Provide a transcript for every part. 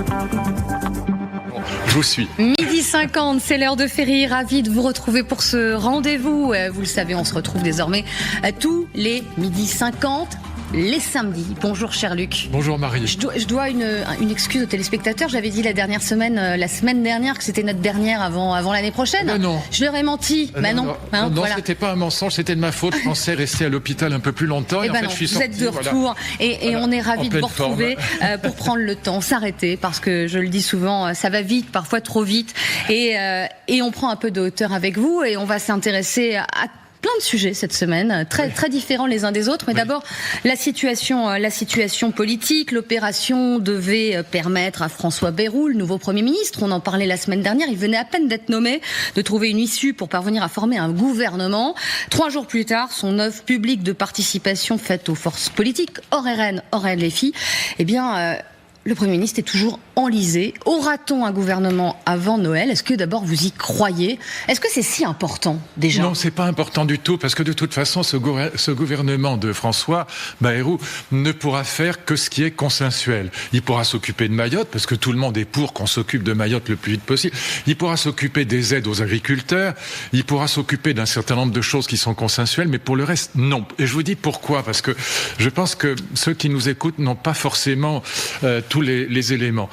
Je vous suis. 12h50, c'est l'heure de Ferry. Ravi de vous retrouver pour ce rendez-vous. Vous le savez, on se retrouve désormais tous les 12h50. Les samedis. Bonjour cher Luc. Bonjour Marie. Je dois une excuse aux téléspectateurs. J'avais dit la semaine dernière que c'était notre dernière avant l'année prochaine. Mais non. Je leur ai menti. Non, voilà. C'était pas un mensonge, c'était de ma faute. Je pensais rester à l'hôpital un peu plus longtemps. Et en fait, je suis sorti. Vous êtes de retour. Voilà. Et on est ravis de vous retrouver pour prendre le temps, s'arrêter, parce que je le dis souvent, ça va vite, parfois trop vite. Et on prend un peu de hauteur avec vous et on va s'intéresser à plein de sujets cette semaine, très différents les uns des autres. Mais d'abord, la situation politique. L'opération devait permettre à François Bayrou, le nouveau Premier ministre, on en parlait la semaine dernière, il venait à peine d'être nommé, de trouver une issue pour parvenir à former un gouvernement. 3 jours plus tard, son œuvre publique de participation faite aux forces politiques, hors RN, hors LFI, le Premier ministre est toujours enlisé. Aura-t-on un gouvernement avant Noël? Est-ce que d'abord vous y croyez? Est-ce que c'est si important déjà? Non, c'est pas important du tout, parce que de toute façon, ce gouvernement de François Bayrou ne pourra faire que ce qui est consensuel. Il pourra s'occuper de Mayotte, parce que tout le monde est pour qu'on s'occupe de Mayotte le plus vite possible. Il pourra s'occuper des aides aux agriculteurs. Il pourra s'occuper d'un certain nombre de choses qui sont consensuelles, mais pour le reste, non. Et je vous dis pourquoi, parce que je pense que ceux qui nous écoutent n'ont pas forcément tous les éléments.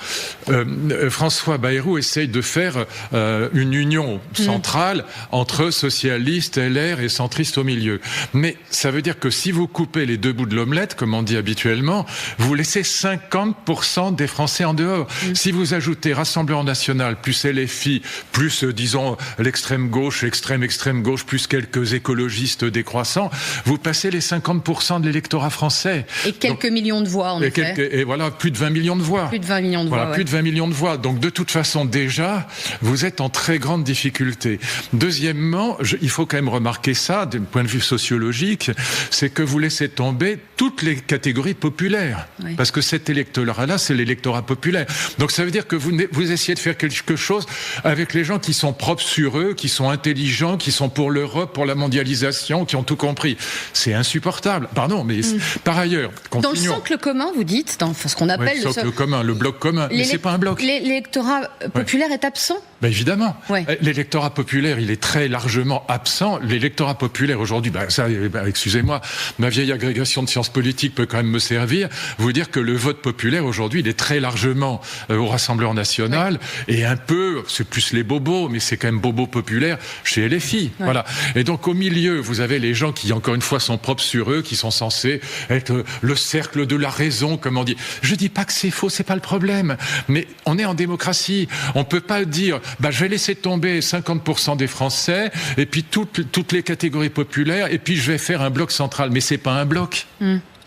François Bayrou essaye de faire une union centrale entre socialistes, LR et centristes au milieu. Mais ça veut dire que si vous coupez les deux bouts de l'omelette, comme on dit habituellement, vous laissez 50% des Français en dehors. Si vous ajoutez Rassemblement National, plus LFI, plus, disons, l'extrême gauche, extrême gauche, plus quelques écologistes décroissants, vous passez les 50% de l'électorat français. Et quelques millions de voix, en effet. Et voilà, plus de 20 millions de voix. Plus de 20 millions de voix. Plus de 20 millions de voix. Donc, de toute façon, déjà, vous êtes en très grande difficulté. Deuxièmement, il faut quand même remarquer ça, d'un point de vue sociologique, c'est que vous laissez tomber toutes les catégories populaires. Oui. Parce que cet électorat-là, c'est l'électorat populaire. Donc, ça veut dire que vous essayez de faire quelque chose avec les gens qui sont propres sur eux, qui sont intelligents, qui sont pour l'Europe, pour la mondialisation, qui ont tout compris. C'est insupportable. Pardon, mais par ailleurs, continuons. Dans le socle commun, vous dites, dans ce qu'on appelle le socle commun, le bloc commun, mais c'est pas un bloc. L'électorat populaire est absent? Ben évidemment. Ouais. L'électorat populaire, il est très largement absent. L'électorat populaire aujourd'hui, excusez-moi, ma vieille agrégation de sciences politiques peut quand même me servir. Vous dire que le vote populaire aujourd'hui, il est très largement au Rassemblement National et un peu, c'est plus les bobos, mais c'est quand même bobo populaire chez LFI. Ouais. Voilà. Et donc au milieu, vous avez les gens qui, encore une fois, sont propres sur eux, qui sont censés être le cercle de la raison, comme on dit. Je dis pas que c'est faux, c'est pas le problème. Mais on est en démocratie. On peut pas dire, je vais laisser tomber 50% des Français, et puis toutes les catégories populaires, et puis je vais faire un bloc central. Mais c'est pas un bloc.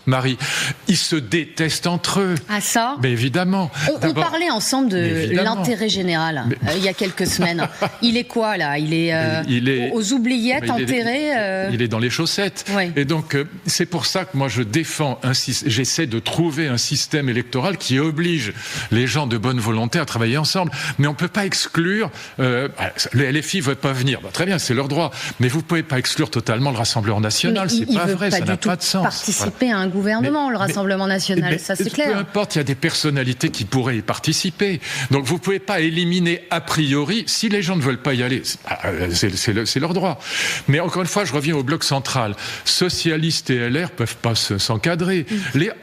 Marie, ils se détestent entre eux. Ah ça? Mais évidemment. On parlait ensemble de l'intérêt général il y a quelques semaines. Il est quoi là? Il est aux oubliettes, enterré. Il est dans les chaussettes. Oui. Et donc c'est pour ça que moi je défends, j'essaie de trouver un système électoral qui oblige les gens de bonne volonté à travailler ensemble. Mais on peut pas exclure. Le LFI veut pas venir. Très bien, c'est leur droit. Mais vous pouvez pas exclure totalement le Rassemblement National. C'est pas vrai, ça n'a pas de sens. Participer à un gouvernement, le Rassemblement National, ça c'est clair. Peu importe, il y a des personnalités qui pourraient y participer. Donc vous ne pouvez pas éliminer a priori, si les gens ne veulent pas y aller, c'est leur droit. Mais encore une fois, je reviens au bloc central. Socialistes et LR ne peuvent pas s'encadrer.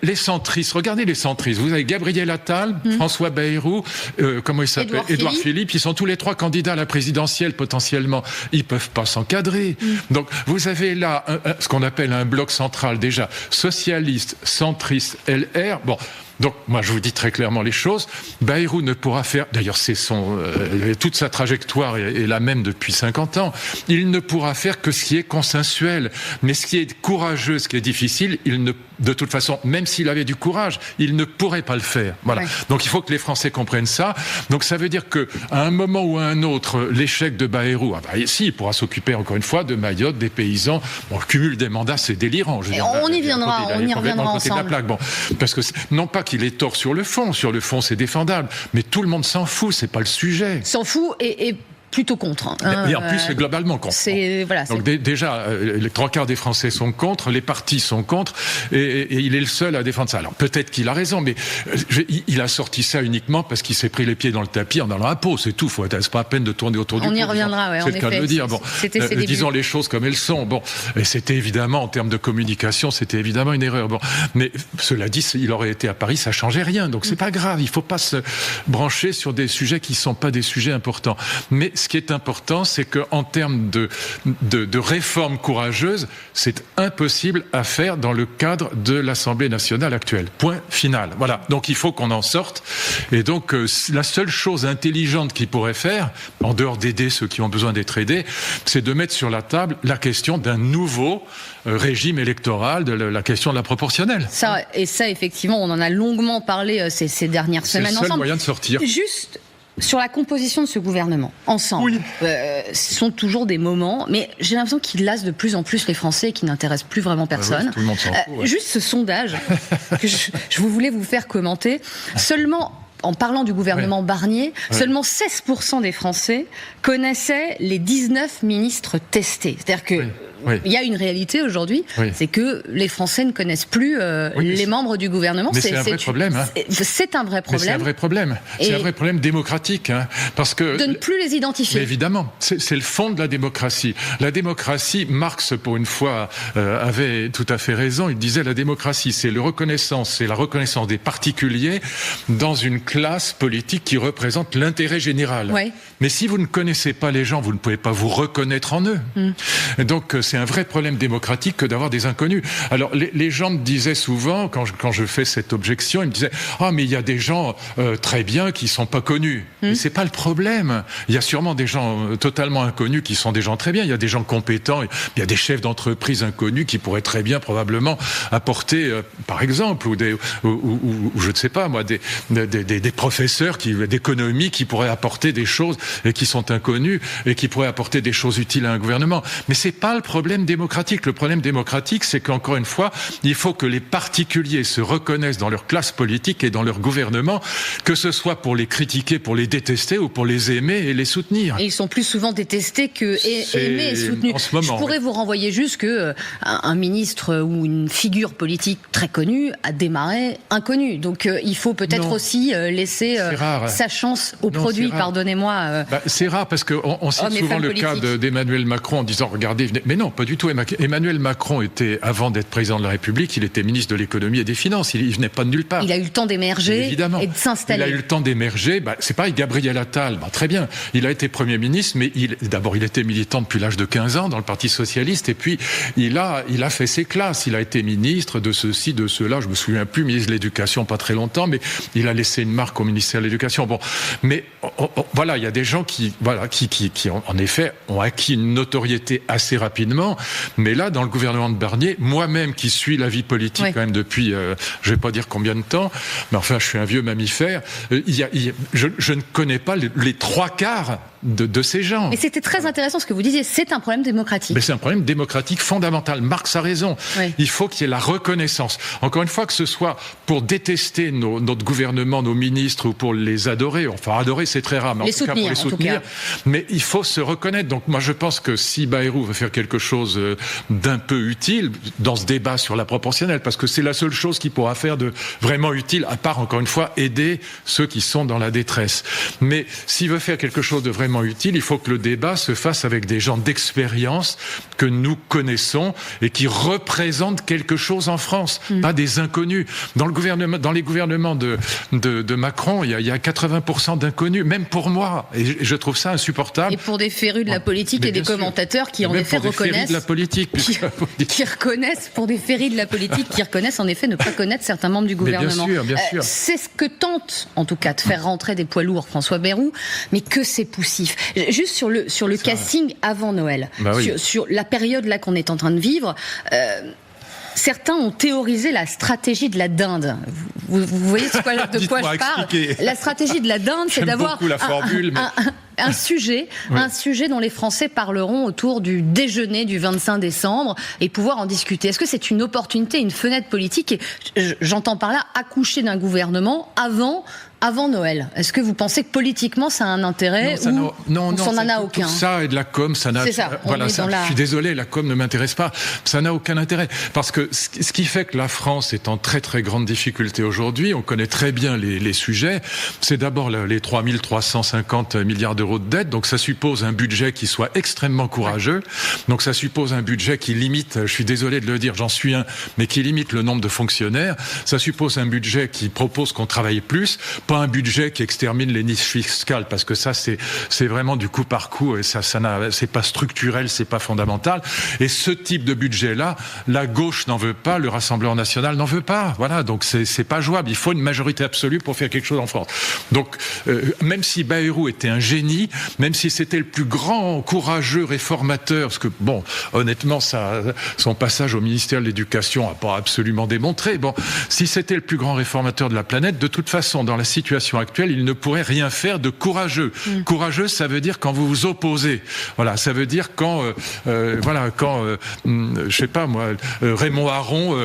Les centristes, regardez les centristes. Vous avez Gabriel Attal, François Bayrou, comment il s'appelle, Édouard Philippe, ils sont tous les 3 candidats à la présidentielle potentiellement. Ils ne peuvent pas s'encadrer. Donc vous avez là ce qu'on appelle un bloc central déjà, socialiste, centriste, LR. Bon, donc moi je vous dis très clairement les choses. Bayrou ne pourra faire, d'ailleurs c'est toute sa trajectoire est la même depuis 50 ans. Il ne pourra faire que ce qui est consensuel. Mais ce qui est courageux, ce qui est difficile, de toute façon, même s'il avait du courage, il ne pourrait pas le faire. Voilà. Ouais. Donc il faut que les Français comprennent ça. Donc ça veut dire que à un moment ou à un autre, l'échec de Bayrou, il pourra s'occuper encore une fois de Mayotte, des paysans. Bon, le cumul des mandats, c'est délirant. On y reviendra ensemble. Bon, parce que non pas qu'il ait tort sur le fond c'est défendable, mais tout le monde s'en fout, c'est pas le sujet. S'en fout et plutôt contre. Et en plus, c'est globalement contre. Donc déjà, les 3/4 des Français sont contre, les partis sont contre, et il est le seul à défendre ça. Alors peut-être qu'il a raison, mais il a sorti ça uniquement parce qu'il s'est pris les pieds dans le tapis en allant à Pau, c'est tout. C'est pas à peine de tourner autour du pot. On y reviendra, c'est le cas de le dire. Bon, disons les choses comme elles sont. Bon, et c'était évidemment, en termes de communication, c'était évidemment une erreur. Bon, mais cela dit, il aurait été à Paris, ça changeait rien. Donc c'est pas grave. Il faut pas se brancher sur des sujets qui sont pas des sujets importants. Mais ce qui est important, c'est qu'en termes de réformes courageuses, c'est impossible à faire dans le cadre de l'Assemblée nationale actuelle. Point final. Voilà. Donc il faut qu'on en sorte. Et donc la seule chose intelligente qu'il pourrait faire, en dehors d'aider ceux qui ont besoin d'être aidés, c'est de mettre sur la table la question d'un nouveau régime électoral, de la question de la proportionnelle. Ça, effectivement, on en a longuement parlé ces dernières semaines ensemble. C'est le seul moyen de sortir. Juste sur la composition de ce gouvernement, ensemble, ce sont toujours des moments, mais j'ai l'impression qu'il lasse de plus en plus les Français et qui n'intéresse plus vraiment personne. Tout le monde s'en fout, Juste ce sondage que je voulais vous faire commenter. Seulement, en parlant du gouvernement Barnier, seulement 16% des Français connaissaient les 19 ministres testés. C'est-à-dire que il y a une réalité aujourd'hui, c'est que les Français ne connaissent plus les membres du gouvernement. Mais c'est un vrai problème. C'est un vrai problème. Mais c'est un vrai problème. C'est un vrai problème démocratique. Parce que de ne plus les identifier. Mais évidemment, c'est le fond de la démocratie. La démocratie, Marx, pour une fois, avait tout à fait raison. Il disait la démocratie, c'est la reconnaissance des particuliers dans une classe politique qui représente l'intérêt général. Mais si vous ne connaissez pas les gens, vous ne pouvez pas vous reconnaître en eux. Et donc, c'est un vrai problème démocratique que d'avoir des inconnus. Alors, les gens me disaient souvent, quand je fais cette objection, ils me disaient « Ah, mais il y a des gens très bien qui sont pas connus. » Mais c'est pas le problème. Il y a sûrement des gens totalement inconnus qui sont des gens très bien. Il y a des gens compétents. Il y a des chefs d'entreprise inconnus qui pourraient très bien, probablement, apporter, par exemple, ou je ne sais pas, moi, des professeurs d'économie qui pourraient apporter des choses et qui sont inconnus et qui pourraient apporter des choses utiles à un gouvernement. Mais c'est pas le problème démocratique. Le problème démocratique, c'est qu'encore une fois, il faut que les particuliers se reconnaissent dans leur classe politique et dans leur gouvernement, que ce soit pour les critiquer, pour les détester ou pour les aimer et les soutenir. Et ils sont plus souvent détestés que aimés et soutenus. En ce moment, je pourrais vous renvoyer juste que un ministre ou une figure politique très connue a démarré inconnu. Donc il faut peut-être aussi laisser sa chance au produit. Pardonnez-moi. C'est rare parce qu'on cite souvent le cas d'Emmanuel Macron en disant regardez, mais non, pas du tout. Emmanuel Macron était, avant d'être président de la République, il était ministre de l'économie et des finances. Il venait pas de nulle part. Il a eu le temps d'émerger et de s'installer. Il a eu le temps d'émerger. C'est pareil, Gabriel Attal, très bien. Il a été Premier ministre, mais d'abord, il était militant depuis l'âge de 15 ans dans le Parti Socialiste, et puis il a fait ses classes. Il a été ministre de ceci, de cela, je me souviens plus, ministre de l'Éducation pas très longtemps, mais il a laissé une marque au ministère de l'Éducation. Bon, mais voilà, il y a des gens qui en effet ont acquis une notoriété assez rapidement, mais là, dans le gouvernement de Barnier, moi-même qui suis la vie politique quand même depuis, je vais pas dire combien de temps, mais enfin, je suis un vieux mammifère, je ne connais pas les 3/4 de ces gens. Et c'était très intéressant ce que vous disiez, c'est un problème démocratique. Mais c'est un problème démocratique fondamental. Marx a raison. Il faut qu'il y ait la reconnaissance. Encore une fois, que ce soit pour détester notre gouvernement, nos ministres, ou pour les adorer, enfin adorer c'est très rare, mais en tout cas pour les soutenir, mais il faut se reconnaître. Donc moi je pense que si Bayrou veut faire quelque chose d'un peu utile dans ce débat sur la proportionnelle, parce que c'est la seule chose qu'il pourra faire de vraiment utile, à part encore une fois aider ceux qui sont dans la détresse. Mais s'il veut faire quelque chose de vraiment utile, il faut que le débat se fasse avec des gens d'expérience que nous connaissons et qui représentent quelque chose en France, pas des inconnus. Dans les gouvernements de Macron, il y a 80% d'inconnus, même pour moi, et je trouve ça insupportable. Et pour des férus de la politique et des commentateurs qui en effet reconnaissent, de la politique, qui reconnaissent pour des férus de la politique, qui reconnaissent en effet ne pas connaître certains membres du gouvernement. Bien sûr. C'est ce que tente, en tout cas, de faire rentrer des poids lourds François Bayrou, mais que c'est poussif. Juste sur le casting avant Noël, sur la période là qu'on est en train de vivre. Certains ont théorisé la stratégie de la dinde. Vous voyez de quoi je parle ? La stratégie de la dinde, c'est d'avoir un sujet dont les Français parleront autour du déjeuner du 25 décembre et pouvoir en discuter. Est-ce que c'est une opportunité, une fenêtre politique ? Et j'entends par là accoucher d'un gouvernement avant avant Noël. Est-ce que vous pensez que politiquement ça a un intérêt ou ça n'en a aucun? Tout ça et de la com, ça n'a. C'est ça. Je suis désolé, la com ne m'intéresse pas. Ça n'a aucun intérêt parce que ce qui fait que la France est en très très grande difficulté aujourd'hui, on connaît très bien les sujets. C'est d'abord les 3350 milliards d'euros de dette. Donc ça suppose un budget qui soit extrêmement courageux. Donc ça suppose un budget qui limite, je suis désolé de le dire, j'en suis un, mais qui limite le nombre de fonctionnaires. Ça suppose un budget qui propose qu'on travaille plus, pas un budget qui extermine les niches fiscales, parce que ça c'est vraiment du coup par coup et c'est pas structurel, c'est pas fondamental. Et ce type de budget-là, la gauche n'en veut pas, le Rassemblement national n'en veut pas. Voilà, donc c'est pas jouable. Il faut une majorité absolue pour faire quelque chose en France. Donc même si Bayrou était un génie, même si c'était le plus grand courageux réformateur, parce que bon, honnêtement, son passage au ministère de l'Éducation n'a pas absolument démontré. Bon, si c'était le plus grand réformateur de la planète, de toute façon, dans la situation actuelle, il ne pourrait rien faire de courageux. Courageux, ça veut dire quand vous vous opposez. Voilà, ça veut dire quand, je sais pas moi, Raymond Aron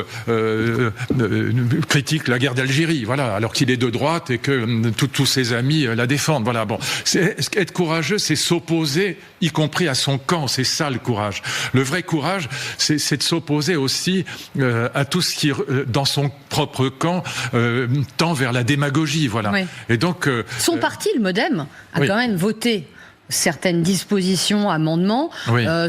critique la guerre d'Algérie. Voilà, alors qu'il est de droite et que tous ses amis la défendent. Voilà, bon, être courageux, c'est s'opposer, y compris à son camp. C'est ça le courage. Le vrai courage, c'est de s'opposer aussi à tout ce qui, dans son propre camp, tend vers la démagogie. Voilà. Oui. Et donc, son parti, le MoDem, a quand même voté certaines dispositions, amendements,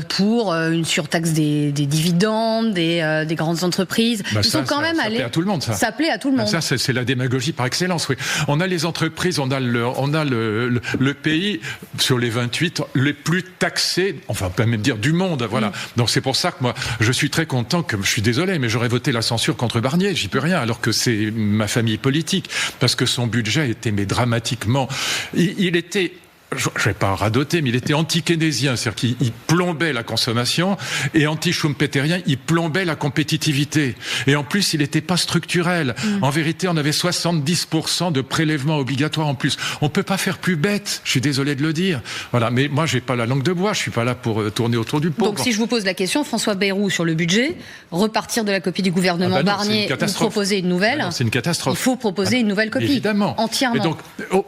pour une surtaxe des dividendes, des grandes entreprises. Ils sont quand même allés. Ça plaît à tout le monde, ça. Ça plaît à tout le monde. Ça, c'est la démagogie par excellence, oui. On a les entreprises, on a le pays, sur les 28, les plus taxés, enfin, on peut même dire du monde, voilà. Donc c'est pour ça que moi, je suis très content, je suis désolé, mais j'aurais voté la censure contre Barnier, j'y peux rien, alors que c'est ma famille politique, parce que son budget était, mais dramatiquement, il était, je ne vais pas radoter, mais il était anti-keynésien, c'est-à-dire qu'il plombait la consommation, et anti-schumpeterien, il plombait la compétitivité. Et en plus, il n'était pas structurel. En vérité, on avait 70% de prélèvements obligatoires en plus. On ne peut pas faire plus bête, je suis désolé de le dire. Voilà, mais moi, je n'ai pas la langue de bois, je ne suis pas là pour tourner autour du pot. Donc, si je vous pose la question, François Bayrou, sur le budget, repartir de la copie du gouvernement Barnier ou proposer une nouvelle, c'est une catastrophe. Il faut proposer une nouvelle copie. Évidemment. Entièrement. Et donc,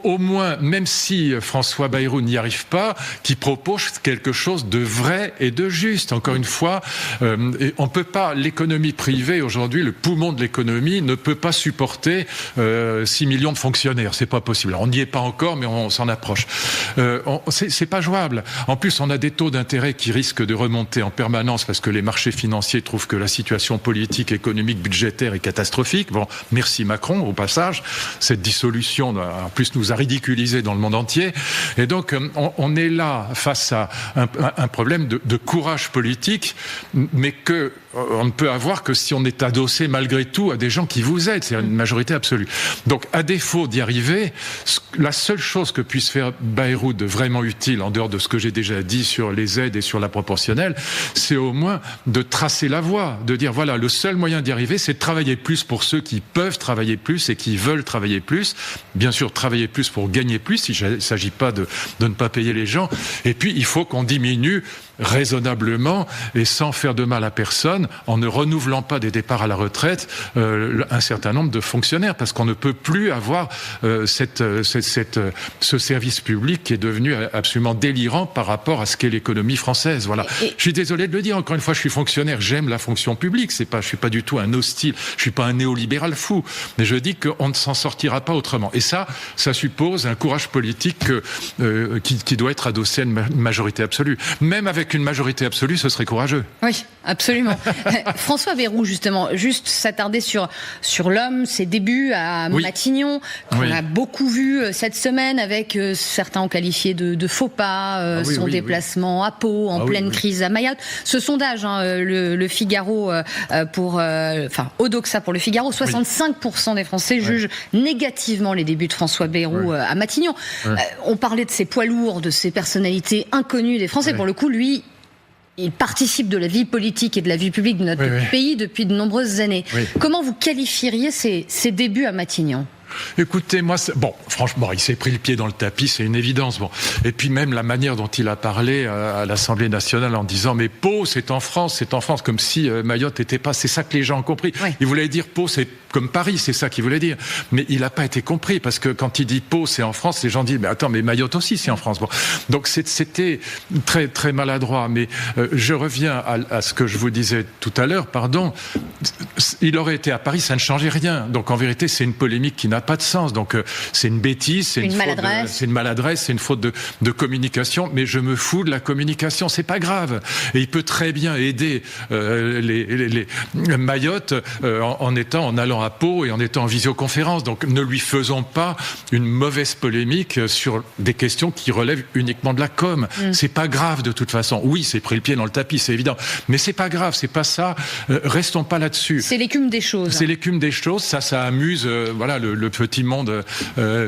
au moins, même si François Bayrou n'y arrive pas, qui propose quelque chose de vrai et de juste. Encore une fois, on peut pas, l'économie privée aujourd'hui, le poumon de l'économie ne peut pas supporter 6 millions de fonctionnaires. C'est pas possible. On n'y est pas encore, mais on s'en approche. C'est pas jouable. En plus, on a des taux d'intérêt qui risquent de remonter en permanence parce que les marchés financiers trouvent que la situation politique, économique, budgétaire est catastrophique. Bon, merci Macron, au passage. Cette dissolution, en plus, nous a ridiculisés dans le monde entier. Et donc, on est là face à un problème de courage politique, mais que on ne peut avoir que si on est adossé malgré tout à des gens qui vous aident, c'est une majorité absolue. Donc, à défaut d'y arriver, la seule chose que puisse faire Bayrou de vraiment utile, en dehors de ce que j'ai déjà dit sur les aides et sur la proportionnelle, c'est au moins de tracer la voie, de dire voilà, le seul moyen d'y arriver, c'est de travailler plus pour ceux qui peuvent travailler plus et qui veulent travailler plus. Bien sûr, travailler plus pour gagner plus, il ne s'agit pas de ne pas payer les gens. Et puis, il faut qu'on diminue raisonnablement et sans faire de mal à personne, en ne renouvelant pas des départs à la retraite un certain nombre de fonctionnaires, parce qu'on ne peut plus avoir ce service public qui est devenu absolument délirant par rapport à ce qu'est l'économie française. Voilà. Je suis désolé de le dire, encore une fois, je suis fonctionnaire, j'aime la fonction publique, je suis pas du tout un hostile, je suis pas un néolibéral fou, mais je dis qu'on ne s'en sortira pas autrement. Et ça suppose un courage politique qui doit être adossé à une majorité absolue. Même avec une majorité absolue, ce serait courageux. Oui, absolument. François Bayrou, justement, juste s'attarder sur l'homme, ses débuts à Matignon, qu'on a beaucoup vu cette semaine avec certains ont qualifié de faux pas, son déplacement à Pau, en pleine crise à Mayotte. Ce sondage, le Figaro, Odoxa pour le Figaro, 65% des Français jugent négativement les débuts de François Bayrou à Matignon. On parlait de ces poids lourds, de ces personnalités inconnues des Français. Pour le coup, lui, il participe de la vie politique et de la vie publique de notre pays depuis de nombreuses années. Comment vous qualifieriez ses débuts à Matignon ? Écoutez, moi, franchement, il s'est pris le pied dans le tapis, c'est une évidence. Bon. Et puis même la manière dont il a parlé à l'Assemblée nationale en disant « Pau, c'est en France », comme si Mayotte n'était pas... C'est ça que les gens ont compris. Ils voulaient dire « Pau, c'est comme Paris, c'est ça qu'il voulait dire. Mais il n'a pas été compris, parce que quand il dit Pau, c'est en France, les gens disent, mais attends, mais Mayotte aussi, c'est en France. Bon. Donc c'était très, très maladroit. Mais je reviens à ce que je vous disais tout à l'heure, il aurait été à Paris, ça ne changeait rien. Donc en vérité, c'est une polémique qui n'a pas de sens. Donc c'est une bêtise, c'est une maladresse, c'est une faute de communication. Mais je me fous de la communication, c'est pas grave. Et il peut très bien aider les Mayotte en allant à Pau et en étant en visioconférence. Donc ne lui faisons pas une mauvaise polémique sur des questions qui relèvent uniquement de la com. C'est pas grave de toute façon. Oui, c'est pris le pied dans le tapis, c'est évident. Mais c'est pas grave, c'est pas ça. Restons pas là-dessus. C'est l'écume des choses. C'est l'écume des choses. Ça amuse, le petit monde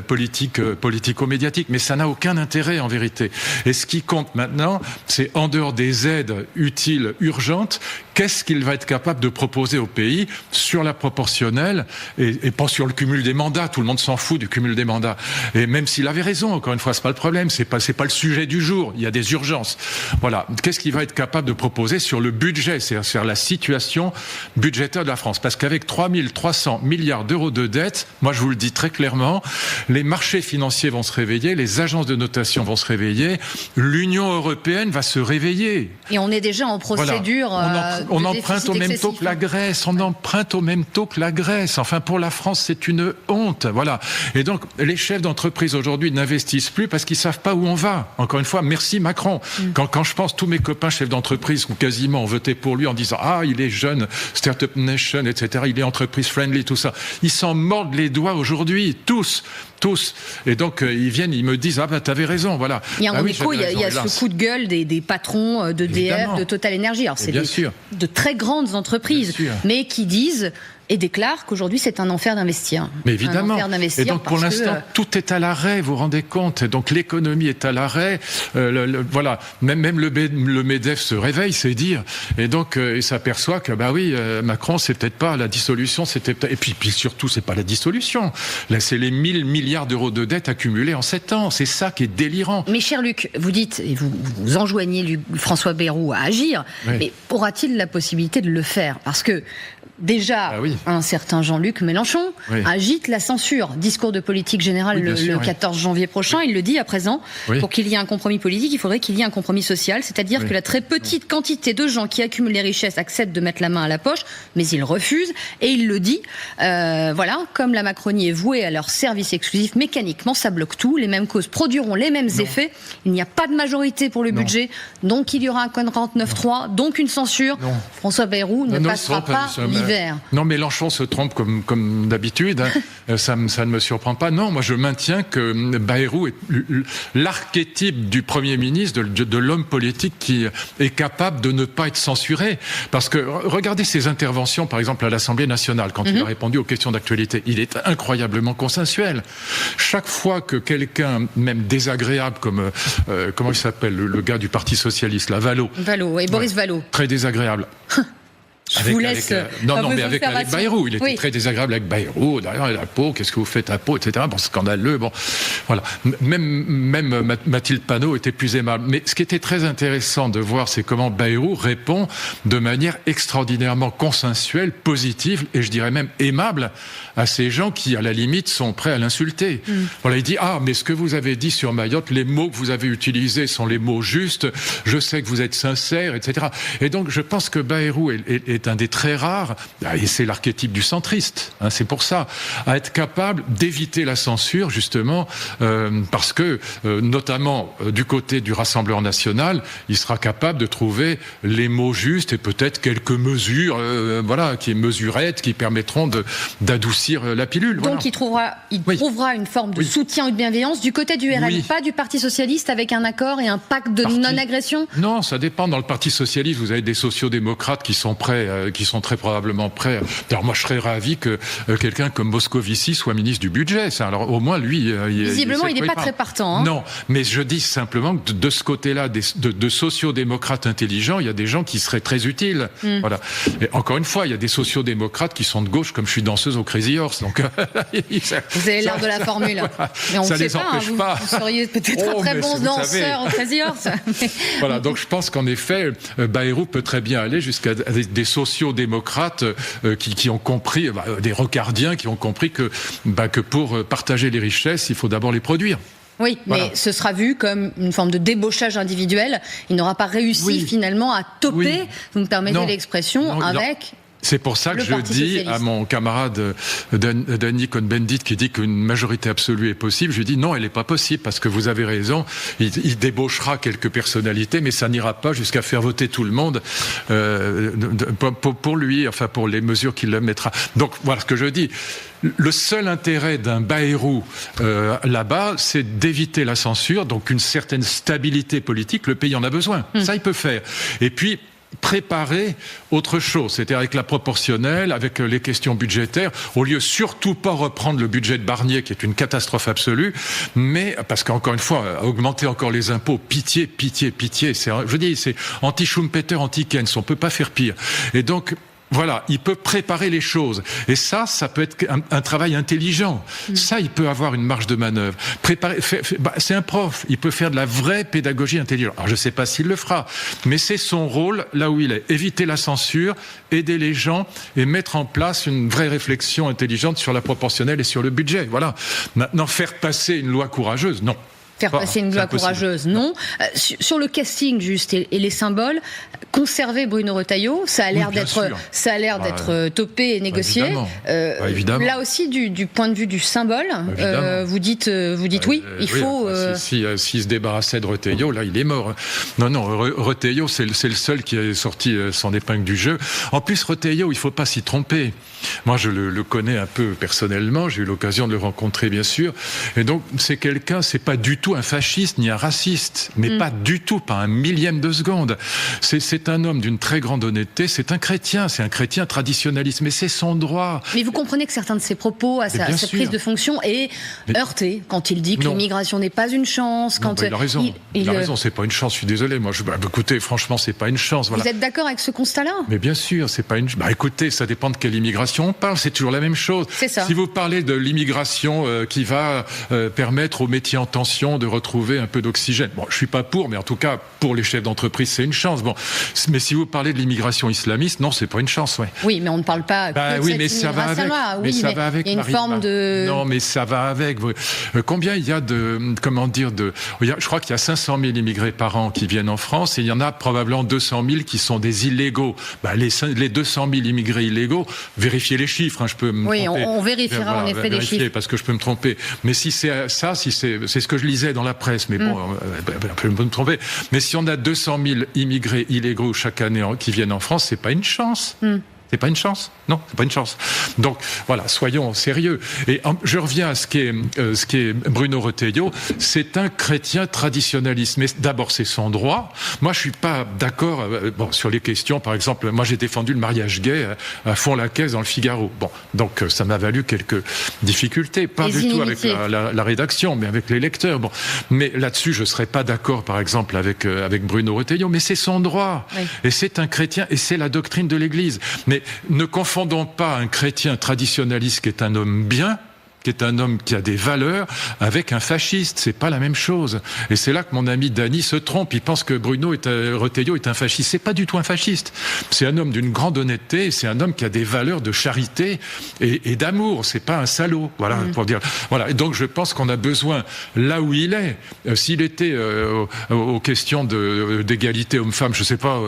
politico-médiatique. Mais ça n'a aucun intérêt en vérité. Et ce qui compte maintenant, c'est en dehors des aides utiles, urgentes, qu'est-ce qu'il va être capable de proposer au pays sur la proportionnelle et pas sur le cumul des mandats. Tout le monde s'en fout du cumul des mandats. Et même s'il avait raison, encore une fois, c'est pas le problème. C'est pas le sujet du jour. Il y a des urgences. Voilà. Qu'est-ce qu'il va être capable de proposer sur le budget, c'est-à-dire sur la situation budgétaire de la France? Parce qu'avec 3 300 milliards d'euros de dette, moi je vous le dis très clairement, les marchés financiers vont se réveiller, les agences de notation vont se réveiller, l'Union européenne va se réveiller. Et on est déjà en procédure. Voilà. On emprunte au même taux que la Grèce. On emprunte au même tôt que la Grèce. Enfin, pour la France, c'est une honte. Voilà. Et donc, les chefs d'entreprise aujourd'hui n'investissent plus parce qu'ils savent pas où on va. Encore une fois, merci Macron. Quand je pense, tous mes copains chefs d'entreprise ou quasiment ont voté pour lui en disant il est jeune, Startup Nation, etc. Il est entreprise friendly, tout ça. Ils s'en mordent les doigts aujourd'hui, tous. Et donc, ils viennent, ils me disent t'avais raison, voilà. Il y a un écho, il y a ce coup de gueule des patrons d'EDF, de Total Energy. Alors, c'est de très grandes entreprises, mais qui disent et déclare qu'aujourd'hui c'est un enfer d'investir. Mais évidemment. Et donc pour l'instant tout est à l'arrêt, vous vous rendez compte. Et donc l'économie est à l'arrêt. Voilà, même le Medef se réveille, c'est dire. Et donc il s'aperçoit que Macron c'est peut-être pas la dissolution, et puis surtout c'est pas la dissolution. Là c'est les 1000 milliards d'euros de dette accumulés en 7 ans. C'est ça qui est délirant. Mais cher Luc, vous dites et vous enjoignez François Bayrou à agir, mais aura-t-il la possibilité de le faire? Parce que déjà, un certain Jean-Luc Mélenchon agite la censure. Discours de politique générale le 14 janvier prochain. Il le dit à présent. Pour qu'il y ait un compromis politique, il faudrait qu'il y ait un compromis social. C'est-à-dire que la très petite quantité de gens qui accumulent les richesses acceptent de mettre la main à la poche, mais ils refusent. Et il le dit. Comme la Macronie est vouée à leur service exclusif, mécaniquement, ça bloque tout. Les mêmes causes produiront les mêmes effets. Il n'y a pas de majorité pour le budget. Donc il y aura un 49.3. Donc une censure. François Bayrou ne passera pas l'hiver. Non, Mélenchon se trompe comme d'habitude. Ça ne me surprend pas. Non, moi je maintiens que Bayrou est l'archétype du Premier ministre, de l'homme politique qui est capable de ne pas être censuré. Parce que regardez ses interventions, par exemple à l'Assemblée nationale, quand il a répondu aux questions d'actualité. Il est incroyablement consensuel. Chaque fois que quelqu'un, même désagréable, comme comment il s'appelle, le gars du Parti socialiste, Vallaud. Boris Vallaud. Très désagréable. Avec Bayrou. Il était très désagréable avec Bayrou. D'ailleurs, la Pau, qu'est-ce que vous faites à Pau, etc. Bon, scandaleux. Bon, voilà. Même Mathilde Panot était plus aimable. Mais ce qui était très intéressant de voir, c'est comment Bayrou répond de manière extraordinairement consensuelle, positive et je dirais même aimable à ces gens qui, à la limite, sont prêts à l'insulter. Voilà, il dit mais ce que vous avez dit sur Mayotte, les mots que vous avez utilisés sont les mots justes. Je sais que vous êtes sincère, etc. Et donc, je pense que Bayrou est un des très rares, et c'est l'archétype du centriste, c'est pour ça, à être capable d'éviter la censure, justement, parce que, notamment du côté du Rassemblement national, il sera capable de trouver les mots justes et peut-être quelques mesures, qui mesurettes, qui permettront d'adoucir la pilule. Donc il trouvera une forme de soutien ou de bienveillance du côté du RN, pas du Parti socialiste, avec un accord et un pacte de non-agression? Non, ça dépend. Dans le Parti socialiste, vous avez des sociodémocrates qui sont très probablement prêts. Alors moi, je serais ravi que quelqu'un comme Moscovici soit ministre du budget. Alors au moins, lui... Visiblement, il n'est pas très partant. Non, mais je dis simplement que de ce côté-là, de sociodémocrates intelligents, il y a des gens qui seraient très utiles. Voilà. Et encore une fois, il y a des sociodémocrates qui sont de gauche, comme je suis danseuse au Crazy Horse. Donc, vous avez l'air de la formule. Mais on ne sait pas, vous seriez peut-être un très bon danseur au Crazy Horse. Voilà, donc je pense qu'en effet, Bayrou peut très bien aller jusqu'à des sociaux-démocrates qui ont compris, des rocardiens qui ont compris que pour partager les richesses, il faut d'abord les produire. Oui, mais ce sera vu comme une forme de débauchage individuel. Il n'aura pas réussi finalement à toper, vous me permettez l'expression, avec... C'est pour ça que je dis à mon camarade Danny Cohn-Bendit qui dit qu'une majorité absolue est possible, je lui dis non, elle n'est pas possible, parce que vous avez raison, il débauchera quelques personnalités, mais ça n'ira pas jusqu'à faire voter tout le monde pour lui, enfin pour les mesures qu'il mettra. Donc voilà ce que je dis. Le seul intérêt d'un Bayrou là-bas, c'est d'éviter la censure, donc une certaine stabilité politique, le pays en a besoin. Ça, il peut faire. Et puis, préparer autre chose, c'est-à-dire avec la proportionnelle, avec les questions budgétaires, au lieu surtout pas reprendre le budget de Barnier, qui est une catastrophe absolue, mais, parce qu'encore une fois, augmenter encore les impôts, pitié, je dis, c'est anti-Schumpeter, anti-Keynes, on peut pas faire pire. Et donc, voilà, il peut préparer les choses. Et ça peut être un travail intelligent. Ça, il peut avoir une marge de manœuvre. C'est un prof, il peut faire de la vraie pédagogie intelligente. Alors, je ne sais pas s'il le fera, mais c'est son rôle là où il est. Éviter la censure, aider les gens et mettre en place une vraie réflexion intelligente sur la proportionnelle et sur le budget. Voilà. Maintenant, faire passer une loi courageuse, non. Faire passer une loi courageuse, non. Sur le casting, juste, et les symboles, conserver Bruno Retailleau, ça a l'air d'être topé et négocié. Évidemment. Là aussi, du point de vue du symbole, vous dites oui, il faut... S'il se débarrassait de Retailleau, là, il est mort. Non, Retailleau, c'est le seul qui a sorti son épingle du jeu. En plus, Retailleau, il ne faut pas s'y tromper. Moi, je le connais un peu personnellement, j'ai eu l'occasion de le rencontrer, bien sûr. Et donc, c'est pas du tout un fasciste ni un raciste, mais pas du tout, pas un millième de seconde. C'est un homme d'une très grande honnêteté, c'est un chrétien traditionnaliste, mais c'est son droit. Mais vous comprenez que certains de ses propos à sa prise de fonction est heurté quand il dit que l'immigration n'est pas une chance. Il a raison. Il a raison, c'est pas une chance, je suis désolé. Moi, écoutez, franchement, c'est pas une chance. Voilà. Vous êtes d'accord avec ce constat-là ? Mais bien sûr, c'est pas une... écoutez, ça dépend de quelle immigration on parle, c'est toujours la même chose. C'est ça. Si vous parlez de l'immigration qui va permettre aux métiers en tension de retrouver un peu d'oxygène. Bon, je suis pas pour, mais en tout cas, pour les chefs d'entreprise, c'est une chance. Bon, mais si vous parlez de l'immigration islamiste, non, c'est pas une chance, ouais. Oui, mais on ne parle pas que de cette ça va avec. Oui, mais ça va avec. Il y a une forme de... Non, mais ça va avec. Combien il y a je crois qu'il y a 500 000 immigrés par an qui viennent en France, et il y en a probablement 200 000 qui sont des illégaux. Les 200 000 immigrés illégaux, vérifiez les chiffres, je peux me tromper. Oui, on vérifiera en effet les chiffres. Parce que je peux me tromper. Mais si c'est ça, c'est ce que je lisais dans la presse, mais bon, je peux me tromper. Mais si on a 200 000 immigrés illégaux chaque année qui viennent en France, c'est pas une chance. C'est pas une chance. Non, c'est pas une chance. Donc voilà, soyons sérieux. Et je reviens à ce qui est Bruno Retailleau. C'est un chrétien traditionnaliste. Mais d'abord, c'est son droit. Moi, je suis pas d'accord. Sur les questions, par exemple, moi j'ai défendu le mariage gay à fond la caisse dans le Figaro. Bon, donc ça m'a valu quelques difficultés, pas du tout avec la rédaction, mais avec les lecteurs. Bon, mais là-dessus, je serais pas d'accord, par exemple, avec Bruno Retailleau. Mais c'est son droit. Oui. Et c'est un chrétien, et c'est la doctrine de l'Église. Mais ne confondons pas un chrétien traditionnaliste qui est un homme bien, qui est un homme qui a des valeurs, avec un fasciste. C'est pas la même chose. Et c'est là que mon ami Dany se trompe. Il pense que Bruno Retailleau est un fasciste. C'est pas du tout un fasciste. C'est un homme d'une grande honnêteté. C'est un homme qui a des valeurs de charité et d'amour. C'est pas un salaud. Voilà, pour dire. Voilà. Et donc, je pense qu'on a besoin, là où il est, s'il était aux questions d'égalité homme-femme, je sais pas,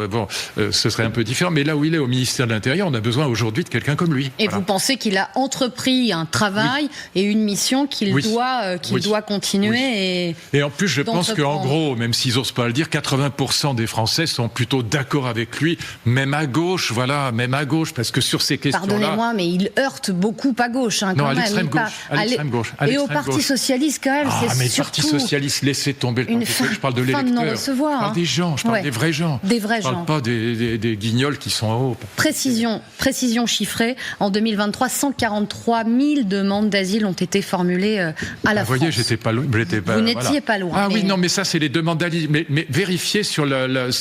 ce serait un peu différent. Mais là où il est, au ministère de l'Intérieur, on a besoin aujourd'hui de quelqu'un comme lui. Et vous pensez qu'il a entrepris un travail et une mission qu'il doit continuer. Et en plus, je pense qu'en gros, même s'ils n'osent pas le dire, 80% des Français sont plutôt d'accord avec lui, même à gauche, parce que sur ces questions-là... Pardonnez-moi, mais il heurte beaucoup à gauche, quand même. À l'extrême gauche. Et au Parti Socialiste, quand même, c'est mais surtout... le Parti Socialiste, laissez tomber le Parti Socialiste, je parle de l'électeur. Je parle des gens, je parle des vrais gens. Des vrais gens. Je ne parle pas des guignols qui sont en haut. Précision chiffrée, en 2023, 143 000 demandes d'asile villes ont été formulées à la France. Vous voyez, j'étais pas loin. Vous n'étiez pas loin. Ah oui, non, mais ça, c'est les demandes d'asile. Mais vérifiez sur les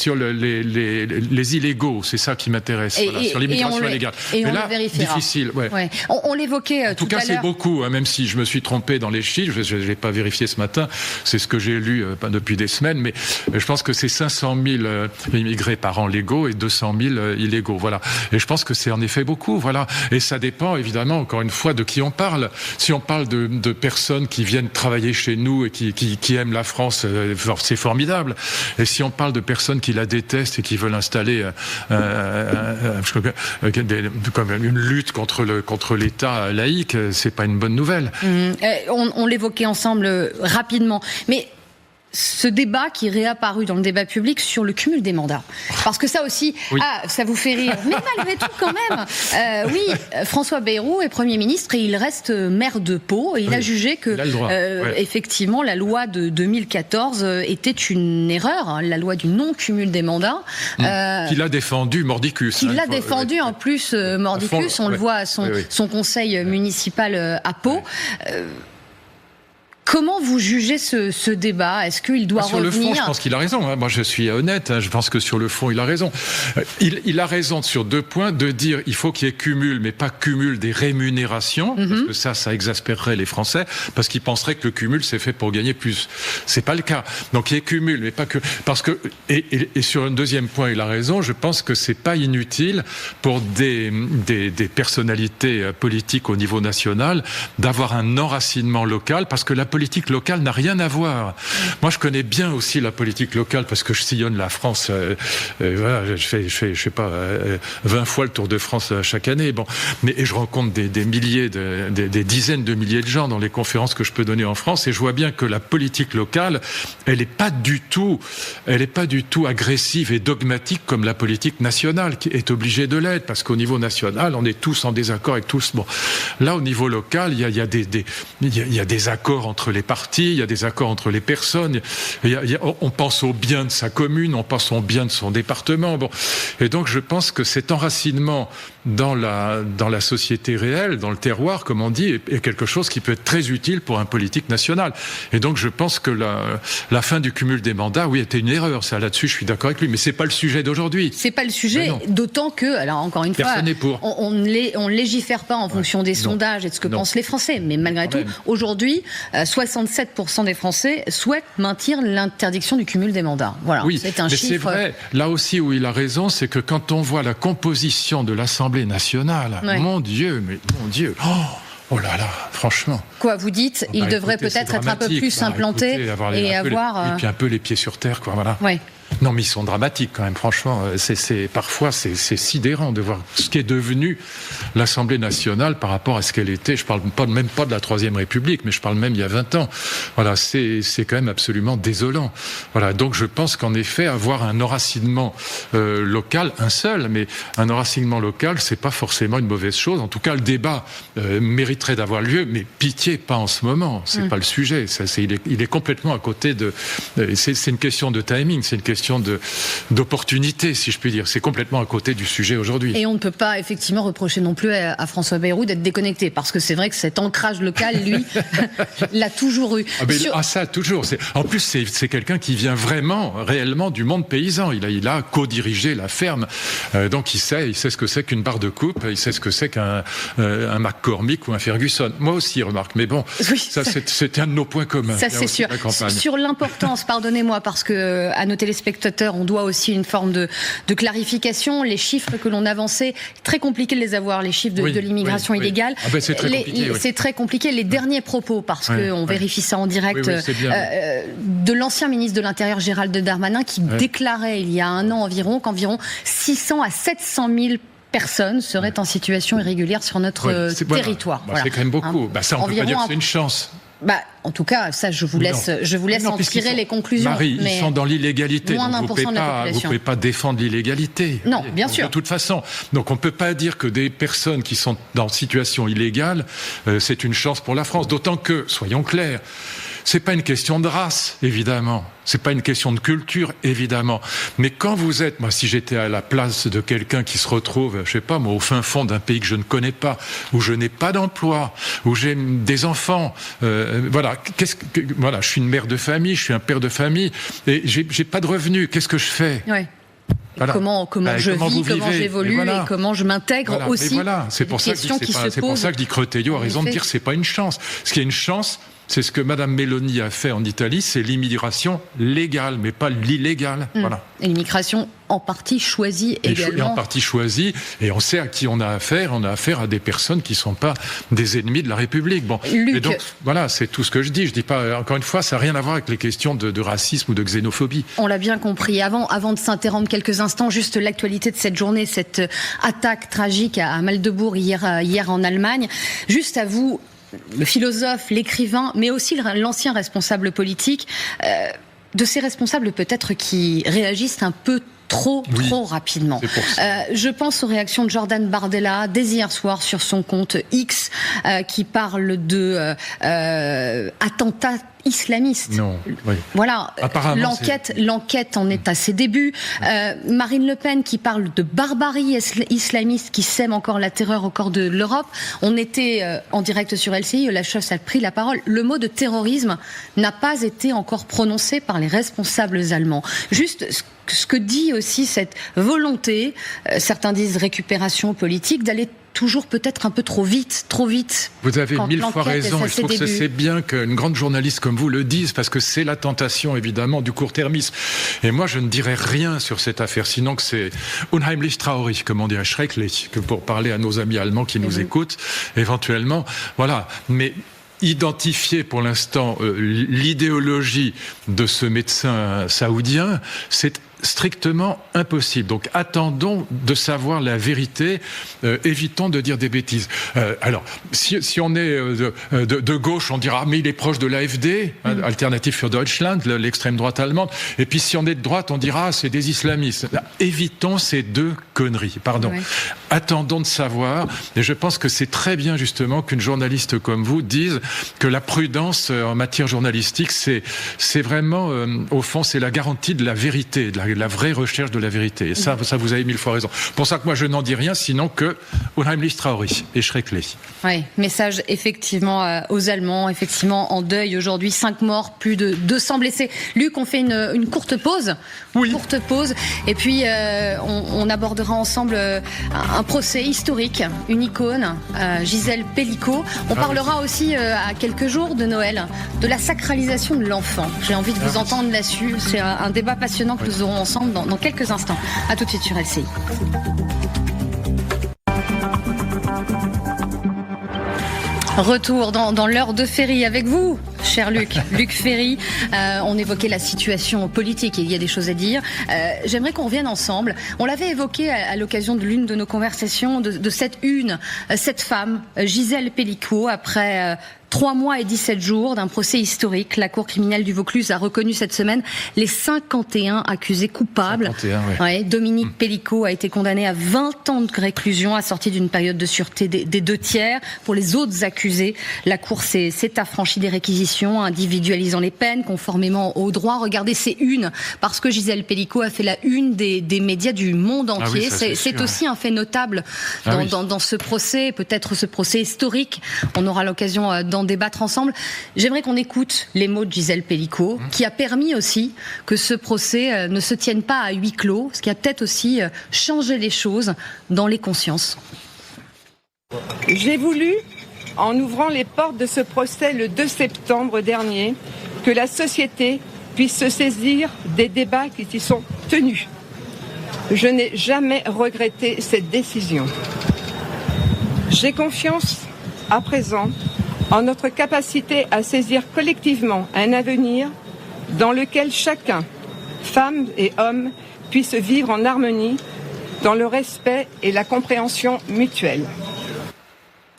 illégaux, c'est ça qui m'intéresse, sur l'immigration illégale. Et mais on là, le vérifiera. Difficile, ouais. Ouais. On l'évoquait tout à l'heure. En tout cas, c'est beaucoup, hein, même si je me suis trompé dans les chiffres, je ne l'ai pas vérifié ce matin, c'est ce que j'ai lu depuis des semaines, mais je pense que c'est 500 000 immigrés par an légaux et 200 000 illégaux, voilà. Et je pense que c'est en effet beaucoup, voilà. Et ça dépend, évidemment, encore une fois, de qui on parle. Si on parle de personnes qui viennent travailler chez nous et qui aiment la France, c'est formidable. Et si on parle de personnes qui la détestent et qui veulent installer comme une lutte contre l'État laïque, c'est pas une bonne nouvelle. On l'évoquait ensemble rapidement, mais ce débat qui est réapparu dans le débat public sur le cumul des mandats. Parce que ça aussi, oui. Ça vous fait rire. Mais malgré tout, quand même, oui, François Bayrou est Premier ministre et il reste maire de Pau. Et il a jugé que, effectivement, la loi de 2014 était une erreur, hein, la loi du non-cumul des mandats. Qu'il a défendu Mordicus. Qu'il a défendu en plus Mordicus, on le voit à son conseil municipal à Pau. Comment vous jugez ce débat ? Est-ce qu'il doit revenir ? Sur le fond, je pense qu'il a raison. Moi, je suis honnête. Je pense que sur le fond, il a raison. Il a raison sur 2 points. De dire il faut qu'il y ait cumul, mais pas cumul des rémunérations. Parce que ça exaspérerait les Français. Parce qu'ils penseraient que le cumul, c'est fait pour gagner plus. C'est pas le cas. Donc, il y ait cumul, mais pas que... Parce que... Et sur un deuxième point, il a raison. Je pense que c'est pas inutile pour des personnalités politiques au niveau national d'avoir un enracinement local. Parce que la politique locale n'a rien à voir. Moi, je connais bien aussi la politique locale parce que je sillonne la France. Voilà, je sais pas, 20 fois le Tour de France chaque année. Bon, et je rencontre des milliers, des dizaines de milliers de gens dans les conférences que je peux donner en France, et je vois bien que la politique locale, elle est pas du tout agressive et dogmatique comme la politique nationale, qui est obligée de l'être, parce qu'au niveau national, on est tous en désaccord avec tous. Bon, là, au niveau local, il y a des accords entre les partis, il y a des accords entre les personnes, on pense au bien de sa commune, on pense au bien de son département. Bon. Et donc je pense que cet enracinement dans la société réelle, dans le terroir, comme on dit, est quelque chose qui peut être très utile pour un politique national. Et donc je pense que la fin du cumul des mandats, oui, était une erreur. Ça, là-dessus, je suis d'accord avec lui. Mais c'est pas le sujet d'aujourd'hui. C'est pas le sujet, d'autant que, alors encore une fois, on ne légifère pas en fonction des sondages et de ce que pensent les Français. Mais malgré tout, aujourd'hui, 67% des Français souhaitent maintenir l'interdiction du cumul des mandats. Voilà, oui, c'est un chiffre. C'est vrai. Là aussi où il a raison, c'est que quand on voit la composition de l'Assemblée nationale, mon Dieu, oh là là, franchement. Quoi, vous dites, il devrait peut-être être un peu plus implanté et avoir... Et puis un peu les pieds sur terre, quoi, voilà. Ouais. Non, mais ils sont dramatiques quand même, franchement. Parfois, c'est sidérant de voir ce qui est devenu l'Assemblée nationale par rapport à ce qu'elle était. Je parle même pas de la Troisième République, mais je parle même il y a 20 ans. Voilà, c'est quand même absolument désolant. Voilà, donc je pense qu'en effet, avoir un enracinement local, un seul, mais un enracinement local, c'est pas forcément une mauvaise chose. En tout cas, le débat mériterait d'avoir lieu, mais pitié, pas en ce moment. C'est pas le sujet. Il est complètement à côté de... C'est une question de timing, c'est une question d'opportunité, si je puis dire. C'est complètement à côté du sujet aujourd'hui. Et on ne peut pas effectivement reprocher non plus à François Bayrou d'être déconnecté, parce que c'est vrai que cet ancrage local, lui, l'a toujours eu. Ça, toujours. En plus, c'est quelqu'un qui vient réellement du monde paysan. Il a co-dirigé la ferme. Donc il sait ce que c'est qu'une barre de coupe, il sait ce que c'est qu'un McCormick ou un Ferguson. Moi aussi, remarque. Mais bon, oui, c'est un de nos points communs. Ça, c'est sûr. Sur l'importance, pardonnez-moi, parce que à nos téléspectateurs, on doit aussi une forme de clarification. Les chiffres que l'on avançait, très compliqué de les avoir, les chiffres de l'immigration illégale. C'est très compliqué. C'est très compliqué. Les derniers propos, parce qu'on vérifie ça en direct, de l'ancien ministre de l'Intérieur, Gérald Darmanin, qui déclarait il y a un an environ qu'environ 600 à 700 000 personnes seraient en situation irrégulière sur notre territoire. C'est quand même beaucoup. Ça, on ne peut pas dire que c'est une chance. En tout cas, ça, je vous laisse en tirer les conclusions. Marie, ils sont dans l'illégalité. Moins d'1% de la population. Vous ne pouvez pas défendre l'illégalité. Non, bien sûr. De toute façon. Donc, on ne peut pas dire que des personnes qui sont dans situation illégale, c'est une chance pour la France. D'autant que, soyons clairs, c'est pas une question de race, évidemment. C'est pas une question de culture, évidemment. Mais quand vous êtes, moi, si j'étais à la place de quelqu'un qui se retrouve, je sais pas, moi, au fin fond d'un pays que je ne connais pas, où je n'ai pas d'emploi, où j'ai des enfants, voilà, voilà, je suis une mère de famille, je suis un père de famille, et j'ai pas de revenus. Qu'est-ce que je fais? Ouais. Voilà. Comment je vis, comment j'évolue et comment je m'intègre aussi. Voilà. C'est pour ça que je dis que Retailleau a raison de dire que c'est pas une chance. Ce qui est une chance, c'est ce que Madame Meloni a fait en Italie, c'est l'immigration légale, mais pas l'illégale. Voilà. Et l'immigration en partie choisie également. Et en partie choisie, et on sait à qui on a affaire. On a affaire à des personnes qui ne sont pas des ennemis de la République. Bon. Luc... Et donc, voilà, c'est tout ce que je dis. Je dis pas, encore une fois, ça n'a rien à voir avec les questions de racisme ou de xénophobie. On l'a bien compris. Avant de s'interrompre quelques instants, juste l'actualité de cette journée, cette attaque tragique à Magdebourg hier en Allemagne. Juste à vous, le philosophe, l'écrivain, mais aussi l'ancien responsable politique, de ces responsables peut-être qui réagissent un peu trop rapidement. Je pense aux réactions de Jordan Bardella dès hier soir sur son compte X qui parle de attentats islamistes. Non, oui. Voilà, l'enquête en est à ses débuts. Marine Le Pen qui parle de barbarie islamiste qui sème encore la terreur au corps de l'Europe. On était en direct sur LCI, la chef a pris la parole. Le mot de terrorisme n'a pas été encore prononcé par les responsables allemands. Juste ce que dit aussi cette volonté, certains disent récupération politique, d'aller toujours peut-être un peu trop vite. Vous avez 1000 fois raison, et je trouve que c'est bien qu'une grande journaliste comme vous le dise, parce que c'est la tentation, évidemment, du court-termisme. Et moi, je ne dirais rien sur cette affaire, sinon que c'est unheimlich traurig, comme on dit à Schrecklich, que pour parler à nos amis allemands qui nous écoutent, éventuellement. Voilà. Mais identifier pour l'instant l'idéologie de ce médecin saoudien, c'est strictement impossible. Donc attendons de savoir la vérité, évitons de dire des bêtises. Alors, si on est de gauche, on dira mais il est proche de l'AfD, Alternative für Deutschland, l'extrême droite allemande. Et puis si on est de droite, on dira c'est des islamistes. Évitons ces deux conneries. Pardon. Oui. Attendons de savoir. Et je pense que c'est très bien justement qu'une journaliste comme vous dise que la prudence en matière journalistique, c'est vraiment au fond c'est la garantie de la vérité, de la vraie recherche de la vérité. Et ça vous avez 1000 fois raison. Pour ça que moi je n'en dis rien, sinon que unheimlich traurig et schrecklich. Oui, message effectivement aux Allemands, effectivement en deuil aujourd'hui, 5 morts, plus de 200 blessés. Luc, on fait une courte pause. Oui. Courte pause. Et puis on abordera ensemble un procès historique, une icône, Gisèle Pelicot. On parlera aussi à quelques jours de Noël, de la sacralisation de l'enfant. J'ai envie de vous entendre là-dessus. C'est un débat passionnant que nous aurons ensemble dans quelques instants. À tout de suite sur LCI. Retour dans l'heure de Ferry avec vous, cher Luc Ferry. On évoquait la situation politique et il y a des choses à dire. J'aimerais qu'on revienne ensemble. On l'avait évoqué à l'occasion de l'une de nos conversations, de cette femme, Gisèle Pelicot, après 3 mois et 17 jours d'un procès historique. La Cour criminelle du Vaucluse a reconnu cette semaine les 51 accusés coupables. 51, oui. Ouais, Dominique Pelicot a été condamné à 20 ans de réclusion, assorti d'une période de sûreté des 2 tiers. Pour les autres accusés, la Cour s'est affranchie des réquisitions, individualisant les peines conformément au droit. Regardez, c'est parce que Gisèle Pelicot a fait la une des médias du monde entier. Ah oui, c'est aussi un fait notable dans ce procès, peut-être ce procès historique. On aura l'occasion d'en débattre ensemble. J'aimerais qu'on écoute les mots de Gisèle Pelicot, qui a permis aussi que ce procès ne se tienne pas à huis clos, ce qui a peut-être aussi changé les choses dans les consciences. J'ai voulu, en ouvrant les portes de ce procès le 2 septembre dernier, que la société puisse se saisir des débats qui s'y sont tenus. Je n'ai jamais regretté cette décision. J'ai confiance à présent en notre capacité à saisir collectivement un avenir dans lequel chacun, femme et homme, puisse vivre en harmonie, dans le respect et la compréhension mutuelle.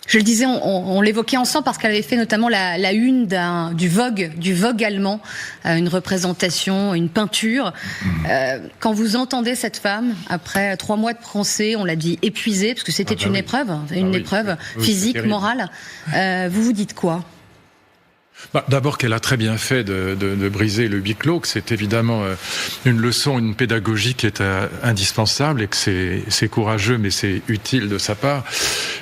Je le disais, on l'évoquait ensemble parce qu'elle avait fait notamment la une du Vogue allemand, une représentation, une peinture. Quand vous entendez cette femme, après 3 mois de procès, on l'a dit épuisée, parce que c'était une épreuve, épreuve physique, morale, vous vous dites quoi ? D'abord qu'elle a très bien fait de briser le huis clos, que c'est évidemment une leçon, une pédagogie qui est indispensable et que c'est courageux mais c'est utile de sa part.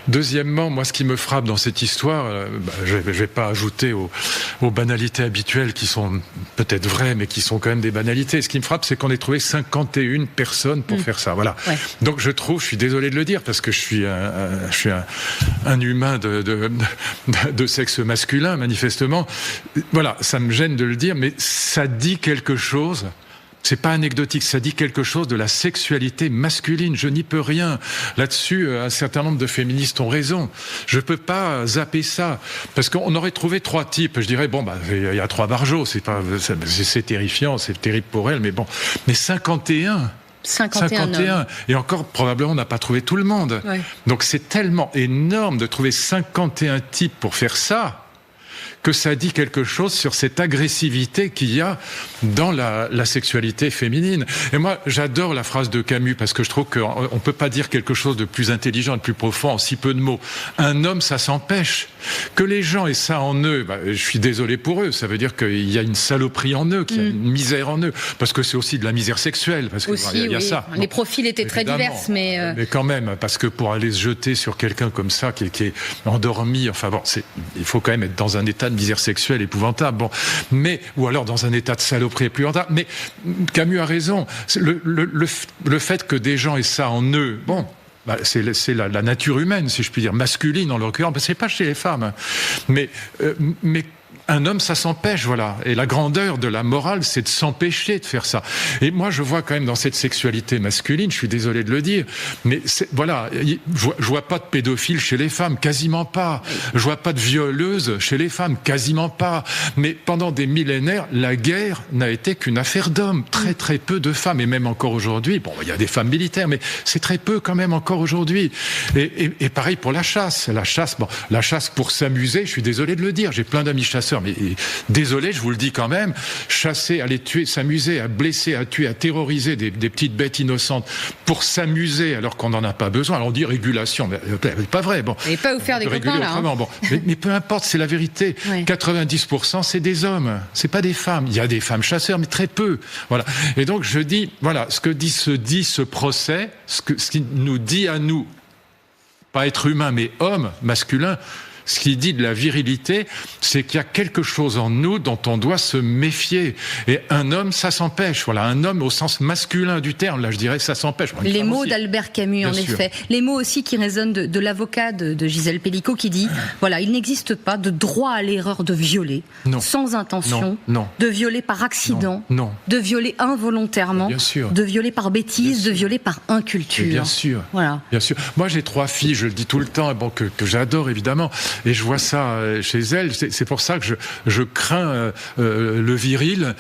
Deuxièmement, moi ce qui me frappe dans cette histoire, je vais pas ajouter aux banalités habituelles qui sont peut-être vraies mais qui sont quand même des banalités. Ce qui me frappe, c'est qu'on ait trouvé 51 personnes pour faire ça. Voilà. Ouais. Donc je suis désolé de le dire parce que je suis un humain de sexe masculin manifestement. Voilà, ça me gêne de le dire, mais ça dit quelque chose. C'est pas anecdotique, ça dit quelque chose de la sexualité masculine. Je n'y peux rien. Là-dessus, un certain nombre de féministes ont raison. Je peux pas zapper ça. Parce qu'on aurait trouvé 3 types. Je dirais, il y a 3 barjots. C'est terrifiant, c'est terrible pour elle, mais bon. Mais 51. Et encore, probablement, on n'a pas trouvé tout le monde. Ouais. Donc c'est tellement énorme de trouver 51 types pour faire ça, que ça dit quelque chose sur cette agressivité qu'il y a dans la sexualité féminine. Et moi, j'adore la phrase de Camus, parce que je trouve qu'on ne peut pas dire quelque chose de plus intelligent et de plus profond en si peu de mots. Un homme, ça s'empêche. Que les gens aient ça en eux, je suis désolé pour eux, ça veut dire qu'il y a une saloperie en eux, qu'il y a une misère en eux, parce que c'est aussi de la misère sexuelle, parce qu'il y a ça. Les profils étaient très divers, mais quand même, parce que pour aller se jeter sur quelqu'un comme ça, qui est endormi, il faut quand même être dans un état de misère sexuelle épouvantable, ou alors dans un état de saloperie épouvantable. Mais Camus a raison. Le fait que des gens aient ça en eux, c'est la nature humaine, si je puis dire, masculine en l'occurrence, c'est pas chez les femmes. Mais un homme, ça s'empêche, voilà. Et la grandeur de la morale, c'est de s'empêcher de faire ça. Et moi, je vois quand même dans cette sexualité masculine, je suis désolé de le dire, mais voilà, je vois pas de pédophiles chez les femmes, quasiment pas. Je vois pas de violeuses chez les femmes, quasiment pas. Mais pendant des millénaires, la guerre n'a été qu'une affaire d'hommes. Très, très peu de femmes. Et même encore aujourd'hui, il y a des femmes militaires, mais c'est très peu quand même encore aujourd'hui. Et pareil pour la chasse. La chasse pour s'amuser, je suis désolé de le dire. J'ai plein d'amis chasseurs, mais désolé, je vous le dis quand même, chasser, aller tuer, s'amuser, à blesser, à tuer, à terroriser des petites bêtes innocentes pour s'amuser alors qu'on n'en a pas besoin. Alors on dit régulation, mais c'est pas vrai. Et pas vous faire des copains là. Mais peu importe, c'est la vérité. Ouais. 90% c'est des hommes, c'est pas des femmes. Il y a des femmes chasseurs, mais très peu. Voilà. Et donc je dis, voilà, ce que dit ce procès, ce qui nous dit à nous, pas être humain, mais homme, masculin. Ce qui dit de la virilité, c'est qu'il y a quelque chose en nous dont on doit se méfier. Et un homme, ça s'empêche. Voilà, un homme au sens masculin du terme, là, je dirais, ça s'empêche. Les mots d'Albert Camus, en effet. Les mots aussi qui résonnent de l'avocat de Gisèle Pellicot qui dit, voilà, il n'existe pas de droit à l'erreur de violer, sans intention, de violer par accident, de violer involontairement, de violer par bêtise, de violer par inculture. Bien sûr. Voilà. Bien sûr. Moi, j'ai 3 filles, je le dis tout le temps, que j'adore évidemment. Et je vois ça chez elles. C'est pour ça que je crains le viril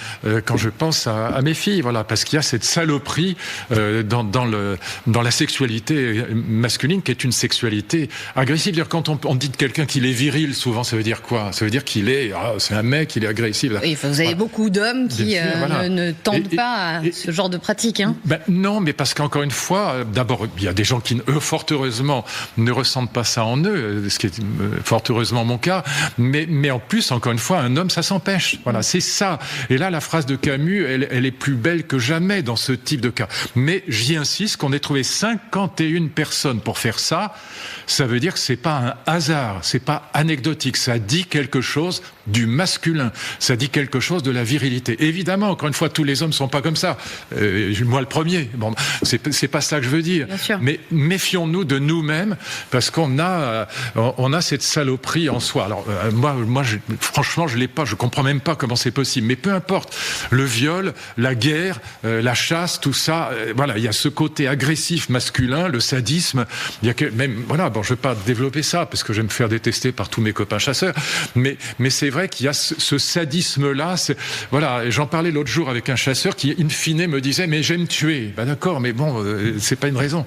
quand je pense à mes filles. Voilà, parce qu'il y a cette saloperie dans la sexualité masculine qui est une sexualité agressive. C'est-à-dire, quand on dit de quelqu'un qu'il est viril, souvent, ça veut dire quoi ? Ça veut dire qu'il est, c'est un mec, il est agressif. Oui, vous avez beaucoup d'hommes qui ne tentent pas ce genre de pratique. Hein. Non, mais parce qu'encore une fois, d'abord, il y a des gens qui, fort heureusement, ne ressentent pas ça en eux, ce qui est fort heureusement mon cas, mais en plus, encore une fois, un homme, ça s'empêche. Voilà, c'est ça. Et là, la phrase de Camus, elle est plus belle que jamais dans ce type de cas. Mais j'y insiste, qu'on ait trouvé 51 personnes pour faire ça, ça veut dire que c'est pas un hasard, c'est pas anecdotique, ça dit quelque chose du masculin, ça dit quelque chose de la virilité. Évidemment, encore une fois, tous les hommes sont pas comme ça. Moi le premier. Bon, c'est pas ça que je veux dire. Mais méfions-nous de nous-mêmes, parce qu'on a cette saloperie en soi. Alors moi, franchement, je l'ai pas. Je comprends même pas comment c'est possible. Mais peu importe. Le viol, la guerre, la chasse, tout ça. Voilà, il y a ce côté agressif masculin, le sadisme. Il y a même je vais pas développer ça parce que je vais me faire détester par tous mes copains chasseurs. Mais c'est vrai qu'il y a ce sadisme-là. Voilà, j'en parlais l'autre jour avec un chasseur qui, in fine, me disait mais j'aime tuer. D'accord, mais bon, c'est pas une raison.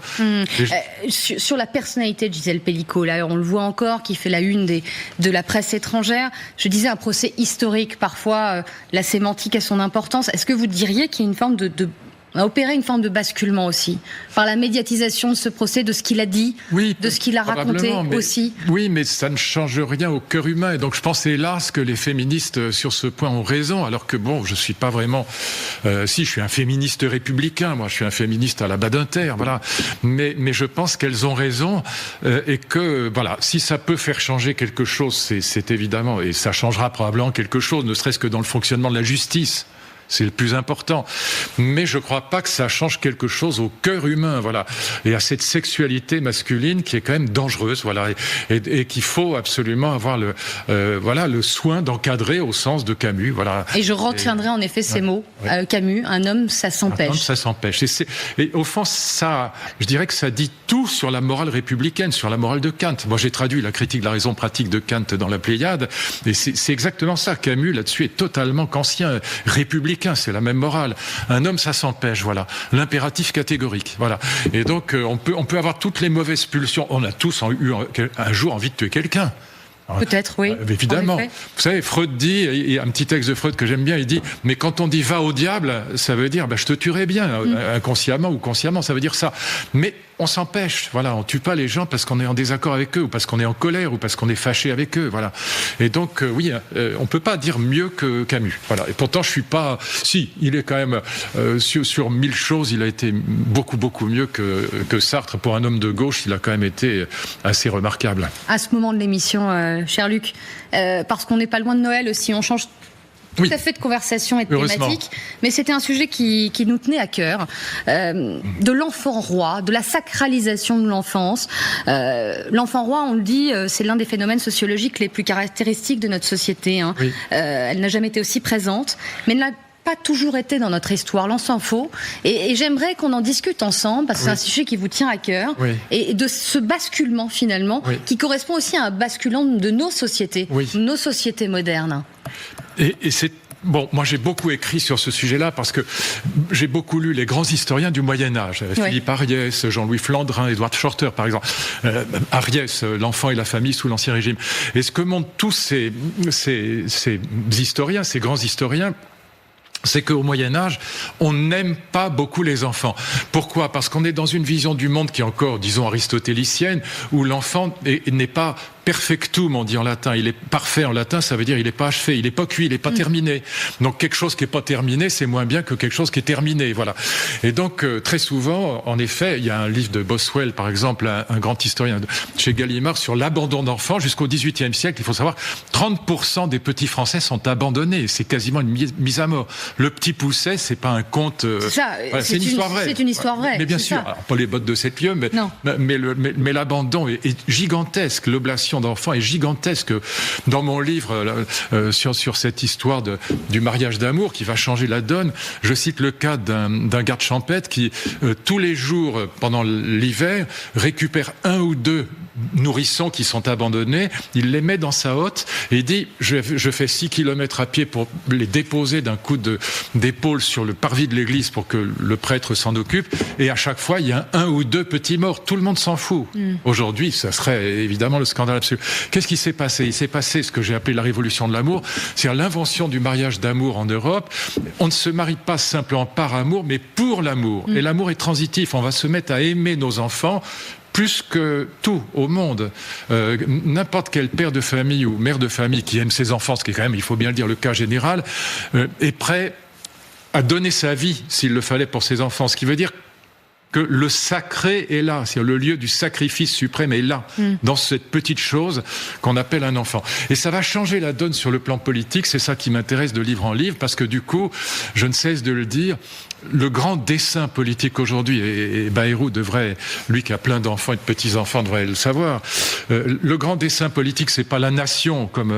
Sur la personnalité de Gisèle Pellicot, là, on le voit encore, qui fait la une de la presse étrangère. Je disais un procès historique. Parfois, la sémantique a son importance. Est-ce que vous diriez qu'il y a une forme de On a opéré une forme de basculement aussi, par la médiatisation de ce procès, de ce qu'il a dit, de ce qu'il a raconté aussi. Oui, mais ça ne change rien au cœur humain. Et donc je pense, hélas, que les féministes sur ce point ont raison, alors que bon, je suis pas vraiment... si, je suis un féministe républicain, moi, je suis un féministe à la Badinter, voilà. Mais je pense qu'elles ont raison, et que, voilà, si ça peut faire changer quelque chose, c'est évidemment, et ça changera probablement quelque chose, ne serait-ce que dans le fonctionnement de la justice. C'est le plus important. Mais je ne crois pas que ça change quelque chose au cœur humain, voilà. Et à cette sexualité masculine qui est quand même dangereuse, voilà. Et qu'il faut absolument avoir le soin d'encadrer au sens de Camus, voilà. Et je retiendrai en effet ces mots. Camus, un homme, ça s'empêche. Un homme, ça s'empêche. Et au fond, ça, je dirais que ça dit tout sur la morale républicaine, sur la morale de Kant. Moi, j'ai traduit la critique de la raison pratique de Kant dans la Pléiade. Et c'est exactement ça. Camus, là-dessus, est totalement kantien, républicain. C'est la même morale. Un homme, ça s'empêche, voilà. L'impératif catégorique, voilà. Et donc, on peut avoir toutes les mauvaises pulsions. On a tous eu un jour envie de tuer quelqu'un. Peut-être, oui. Évidemment. Vous savez, Freud dit, il y a un petit texte de Freud que j'aime bien, il dit, mais quand on dit va au diable, ça veut dire, je te tuerai bien, inconsciemment ou consciemment, ça veut dire ça. Mais on s'empêche, voilà, on tue pas les gens parce qu'on est en désaccord avec eux, ou parce qu'on est en colère, ou parce qu'on est fâché avec eux, voilà. Et donc, oui, on peut pas dire mieux que Camus, voilà. Et pourtant, je suis pas, si, il est quand même, sur 1000 choses, il a été beaucoup mieux que Sartre. Pour un homme de gauche, il a quand même été assez remarquable. À ce moment de l'émission, cher Luc, parce qu'on n'est pas loin de Noël aussi, on change tout à fait de conversation et de thématique, mais c'était un sujet qui nous tenait à cœur, de l'enfant roi, de la sacralisation de l'enfance. L'enfant roi, on le dit, c'est l'un des phénomènes sociologiques les plus caractéristiques de notre société. Hein. Elle n'a jamais été aussi présente, mais elle n'a pas toujours été dans notre histoire, l'on s'en faut. Et j'aimerais qu'on en discute ensemble, parce que c'est un sujet qui vous tient à cœur, et de ce basculement finalement, qui correspond aussi à un basculement de nos sociétés modernes. Et c'est bon, moi j'ai beaucoup écrit sur ce sujet-là parce que j'ai beaucoup lu les grands historiens du Moyen-Âge, Philippe Ariès, Jean-Louis Flandrin, Edward Shorter par exemple. Ariès, l'enfant et la famille sous l'Ancien Régime. Et ce que montrent tous ces historiens, ces grands historiens, c'est qu'au Moyen-Âge, on n'aime pas beaucoup les enfants. Pourquoi ? Parce qu'on est dans une vision du monde qui est encore, disons, aristotélicienne, où l'enfant n'est pas perfectum, on dit en latin. Il est parfait en latin, ça veut dire il n'est pas achevé, il n'est pas cuit, il n'est pas terminé. Donc quelque chose qui n'est pas terminé, c'est moins bien que quelque chose qui est terminé. Voilà. Et donc très souvent, en effet, il y a un livre de Boswell, par exemple, un grand historien chez Gallimard, sur l'abandon d'enfants jusqu'au XVIIIe siècle. Il faut savoir, 30% des petits Français sont abandonnés. C'est quasiment une mise à mort. Le Petit Poucet, c'est pas un conte. C'est une histoire vraie. C'est une histoire vraie. Mais bien sûr, alors, pas les bottes de 7 lieues, mais l'abandon est gigantesque. L'oblation d'enfants est gigantesque. Dans mon livre sur cette histoire du mariage d'amour qui va changer la donne, je cite le cas d'un garde champêtre qui tous les jours pendant l'hiver récupère 1 ou 2 nourrissons qui sont abandonnés, il les met dans sa hotte et il dit je fais 6 km à pied pour les déposer d'un coup d'épaule sur le parvis de l'église pour que le prêtre s'en occupe, et à chaque fois il y a 1 ou 2 petits morts, tout le monde s'en fout. Aujourd'hui ça serait évidemment le scandale absolu. Qu'est-ce qui s'est passé ? Il s'est passé ce que j'ai appelé la révolution de l'amour, c'est-à-dire l'invention du mariage d'amour en Europe. On ne se marie pas simplement par amour, mais pour l'amour. Et l'amour est transitif, on va se mettre à aimer nos enfants plus que tout au monde. N'importe quel père de famille ou mère de famille qui aime ses enfants, ce qui est quand même, il faut bien le dire, le cas général, est prêt à donner sa vie, s'il le fallait, pour ses enfants. Ce qui veut dire que le sacré est là, c'est-à-dire le lieu du sacrifice suprême est là, dans cette petite chose qu'on appelle un enfant. Et ça va changer la donne sur le plan politique, c'est ça qui m'intéresse de livre en livre, parce que du coup, je ne cesse de le dire, le grand dessein politique aujourd'hui, et Bayrou devrait, lui qui a plein d'enfants et de petits-enfants, devrait le savoir, le grand dessein politique, c'est pas la nation comme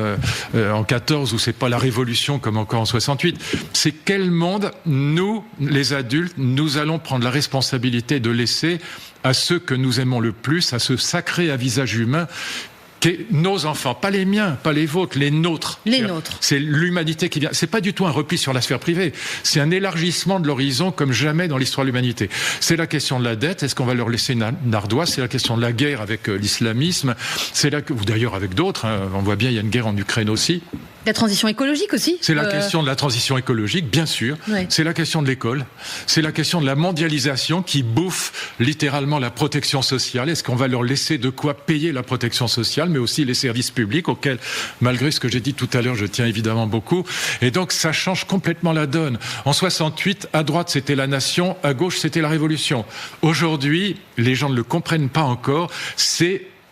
en 14, ou c'est pas la révolution comme encore en 68, c'est quel monde, nous, les adultes, nous allons prendre la responsabilité de laisser à ceux que nous aimons le plus, à ce sacré à visage humain, nos enfants, pas les miens, pas les vôtres, les nôtres. Les nôtres. C'est l'humanité qui vient. C'est pas du tout un repli sur la sphère privée. C'est un élargissement de l'horizon comme jamais dans l'histoire de l'humanité. C'est la question de la dette. Est-ce qu'on va leur laisser une ardoise ? C'est la question de la guerre avec l'islamisme. Ou d'ailleurs avec d'autres. Hein. On voit bien, il y a une guerre en Ukraine aussi. La transition écologique aussi. C'est la question de la transition écologique, bien sûr. Ouais. C'est la question de l'école. C'est la question de la mondialisation qui bouffe littéralement la protection sociale. Est-ce qu'on va leur laisser de quoi payer la protection sociale, mais aussi les services publics auxquels, malgré ce que j'ai dit tout à l'heure, je tiens évidemment beaucoup. Et donc, ça change complètement la donne. En 68, à droite, c'était la nation, à gauche, c'était la révolution. Aujourd'hui, les gens ne le comprennent pas encore,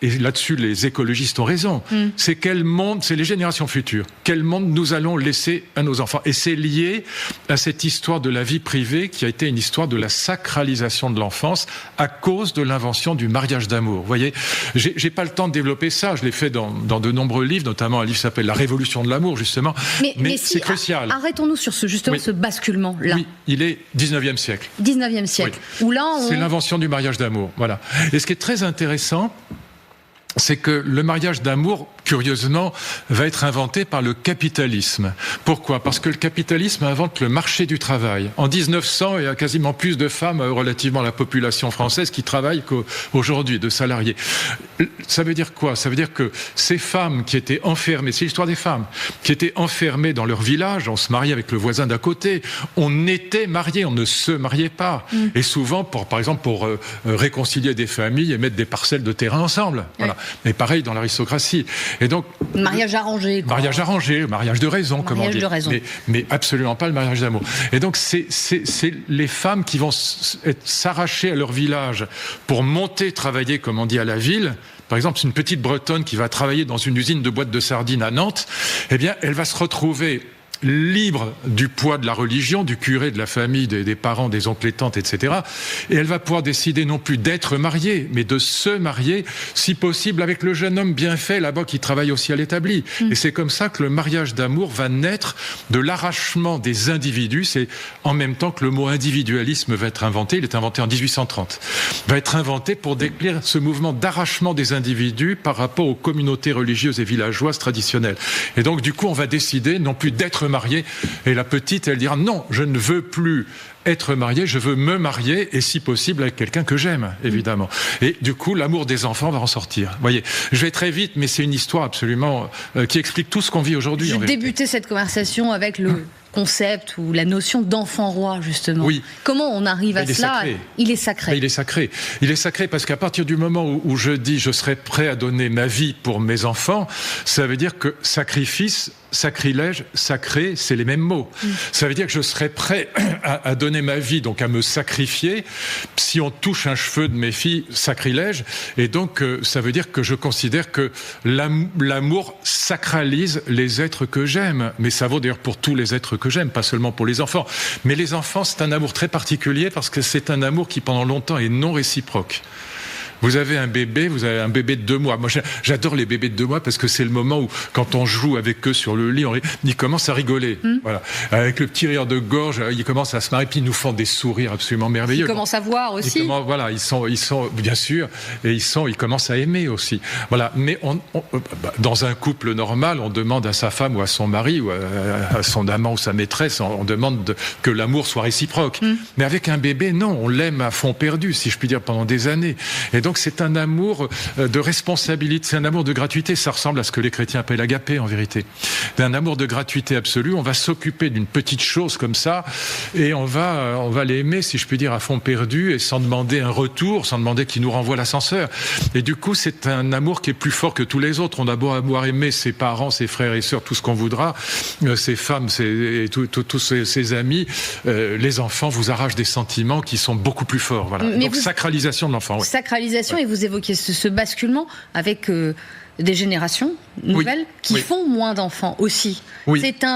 et là-dessus, les écologistes ont raison. C'est quel monde, c'est les générations futures. Quel monde nous allons laisser à nos enfants. Et c'est lié à cette histoire de la vie privée qui a été une histoire de la sacralisation de l'enfance à cause de l'invention du mariage d'amour. Vous voyez, j'ai pas le temps de développer ça. Je l'ai fait dans de nombreux livres, notamment un livre qui s'appelle La Révolution de l'amour, justement. Mais c'est crucial. Arrêtons-nous sur ce basculement-là. Oui, il est 19e siècle. 19e siècle. Oui. Où là, c'est l'invention du mariage d'amour. Voilà. Et ce qui est très intéressant, c'est que le mariage d'amour, curieusement, va être inventé par le capitalisme. Pourquoi ? Parce que le capitalisme invente le marché du travail. En 1900, il y a quasiment plus de femmes relativement à la population française qui travaillent qu'aujourd'hui, de salariés. Ça veut dire quoi ? Ça veut dire que ces femmes qui étaient enfermées, c'est l'histoire des femmes, qui étaient enfermées dans leur village, on se mariait avec le voisin d'à côté, on était mariés, on ne se mariait pas. Et souvent, par exemple, pour réconcilier des familles et mettre des parcelles de terrain ensemble. Voilà. Mais pareil dans l'aristocratie. Et donc, mariage arrangé. Quoi. Mariage arrangé, mariage de raison, comme on dit. Mais absolument pas le mariage d'amour. Et donc, c'est les femmes qui vont s'arracher à leur village pour monter travailler, comme on dit, à la ville. Par exemple, c'est une petite Bretonne qui va travailler dans une usine de boîtes de sardines à Nantes. Eh bien, elle va se retrouver libre du poids de la religion, du curé, de la famille, des parents, des oncles et tantes, etc. Et elle va pouvoir décider non plus d'être mariée, mais de se marier, si possible, avec le jeune homme bien fait là-bas qui travaille aussi à l'établi. Et c'est comme ça que le mariage d'amour va naître de l'arrachement des individus. C'est en même temps que le mot individualisme va être inventé. Il est inventé en 1830. Va être inventé pour décrire ce mouvement d'arrachement des individus par rapport aux communautés religieuses et villageoises traditionnelles. Et donc, du coup, on va décider non plus d'être mariée, et la petite, elle dira non, je ne veux plus être mariée, je veux me marier, et si possible avec quelqu'un que j'aime, évidemment. Et du coup, l'amour des enfants va en sortir. Vous voyez, je vais très vite, mais c'est une histoire absolument qui explique tout ce qu'on vit aujourd'hui. Je débutais cette conversation avec le concept ou la notion d'enfant roi, justement. Oui. Comment on arrive à cela ? Il est sacré. Il est sacré. Il est sacré parce qu'à partir du moment où je dis je serai prêt à donner ma vie pour mes enfants, ça veut dire que sacrifice, sacrilège, sacré, c'est les mêmes mots. Ça veut dire que je serai prêt à donner ma vie, donc à me sacrifier. Si on touche un cheveu de mes filles, sacrilège. Et donc, ça veut dire que je considère que l'amour sacralise les êtres que j'aime. Mais ça vaut d'ailleurs pour tous les êtres que j'aime, pas seulement pour les enfants. Mais les enfants, c'est un amour très particulier parce que c'est un amour qui, pendant longtemps, est non réciproque. Vous avez un bébé de 2 mois. Moi, j'adore les bébés de 2 mois parce que c'est le moment où, quand on joue avec eux sur le lit, ils commencent à rigoler. Voilà. Avec le petit rire de gorge, ils commencent à se marrer, puis ils nous font des sourires absolument merveilleux. Ils commencent à voir aussi. Voilà, ils sont, bien sûr, et ils commencent à aimer aussi. Voilà. Mais dans un couple normal, on demande à sa femme ou à son mari ou à son amant ou sa maîtresse, on demande que l'amour soit réciproque. Mais avec un bébé, non, on l'aime à fond perdu, si je puis dire, pendant des années. Et donc, c'est un amour de responsabilité, c'est un amour de gratuité, ça ressemble à ce que les chrétiens appellent l'agapé en vérité. D'un amour de gratuité absolue, on va s'occuper d'une petite chose comme ça et on va l'aimer, si je puis dire, à fond perdu et sans demander un retour, sans demander qu'il nous renvoie l'ascenseur. Et du coup, c'est un amour qui est plus fort que tous les autres. On a beau avoir aimé ses parents, ses frères et sœurs, tout ce qu'on voudra, ses femmes, tous ses amis, les enfants vous arrachent des sentiments qui sont beaucoup plus forts. Voilà. Donc, sacralisation de l'enfant. Oui. Sacralisation. Et vous évoquez ce basculement avec des générations nouvelles qui font moins d'enfants aussi. Oui. C'est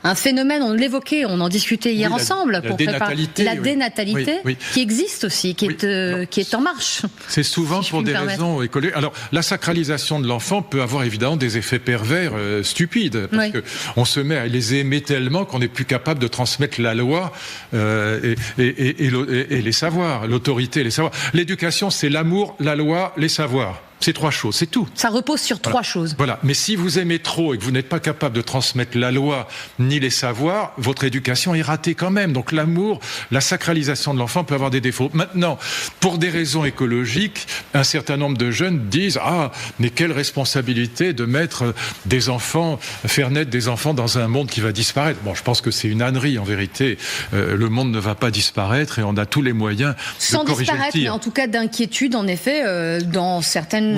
un phénomène, on l'évoquait, on en discutait hier ensemble, pour préparer la dénatalité qui existe aussi, qui est en marche. C'est souvent pour des raisons écologiques. Alors, la sacralisation de l'enfant peut avoir évidemment des effets pervers stupides, parce que on se met à les aimer tellement qu'on n'est plus capable de transmettre la loi et les savoirs, l'autorité et les savoirs. L'éducation, c'est l'amour, la loi, les savoirs. C'est 3 choses, c'est tout. Ça repose sur 3 choses. Voilà. Mais si vous aimez trop et que vous n'êtes pas capable de transmettre la loi ni les savoirs, votre éducation est ratée quand même. Donc l'amour, la sacralisation de l'enfant peut avoir des défauts. Maintenant, pour des raisons écologiques, un certain nombre de jeunes disent « Ah, mais quelle responsabilité de mettre des enfants, faire naître des enfants dans un monde qui va disparaître ». Bon, je pense que c'est une ânerie en vérité. Le monde ne va pas disparaître et on a tous les moyens de corriger le tir. Sans disparaître, mais en tout cas d'inquiétude, en effet, dans certaines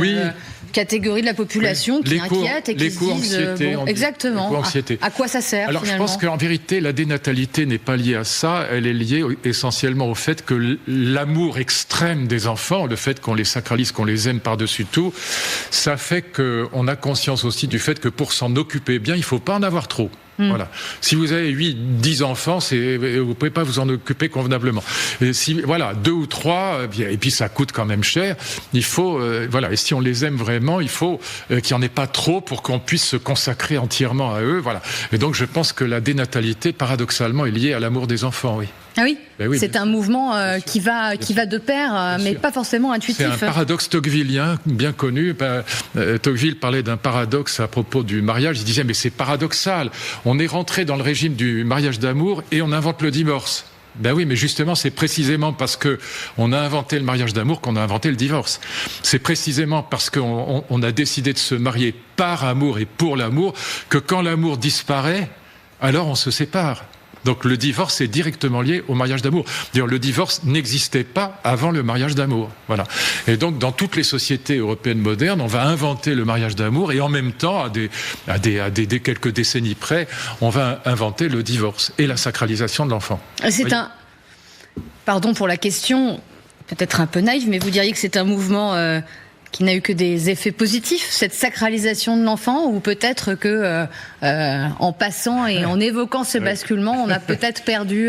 catégories de la population qui inquiètent et qui se disent exactement, à quoi ça sert. Alors finalement. je pense qu'en vérité, la dénatalité n'est pas liée à ça, elle est liée essentiellement au fait que l'amour extrême des enfants, le fait qu'on les sacralise, qu'on les aime par-dessus tout, ça fait qu'on a conscience aussi du fait que pour s'en occuper bien, il ne faut pas en avoir trop. Voilà. Si vous avez 8-10 enfants, vous ne pouvez pas vous en occuper convenablement. Et 2 ou 3, et puis ça coûte quand même cher, il faut, et si on les aime vraiment, il faut qu'il n'y en ait pas trop pour qu'on puisse se consacrer entièrement à eux, voilà. Et donc je pense que la dénatalité, paradoxalement, est liée à l'amour des enfants, oui. Ah oui, c'est un mouvement qui va de pair, mais pas forcément intuitif. C'est un paradoxe tocquevillien bien connu. Tocqueville parlait d'un paradoxe à propos du mariage. Il disait, mais c'est paradoxal. On est rentré dans le régime du mariage d'amour et on invente le divorce. Ben oui, mais justement, c'est précisément parce qu'on a inventé le mariage d'amour qu'on a inventé le divorce. C'est précisément parce qu'on a décidé de se marier par amour et pour l'amour que quand l'amour disparaît, alors on se sépare. Donc le divorce est directement lié au mariage d'amour. D'ailleurs, le divorce n'existait pas avant le mariage d'amour. Voilà. Et donc, dans toutes les sociétés européennes modernes, on va inventer le mariage d'amour et en même temps, à des quelques décennies près, on va inventer le divorce et la sacralisation de l'enfant. Pardon pour la question, peut-être un peu naïve, mais vous diriez que c'est un mouvement qui n'a eu que des effets positifs, cette sacralisation de l'enfant, ou peut-être que en passant et en évoquant ce basculement, on a peut-être perdu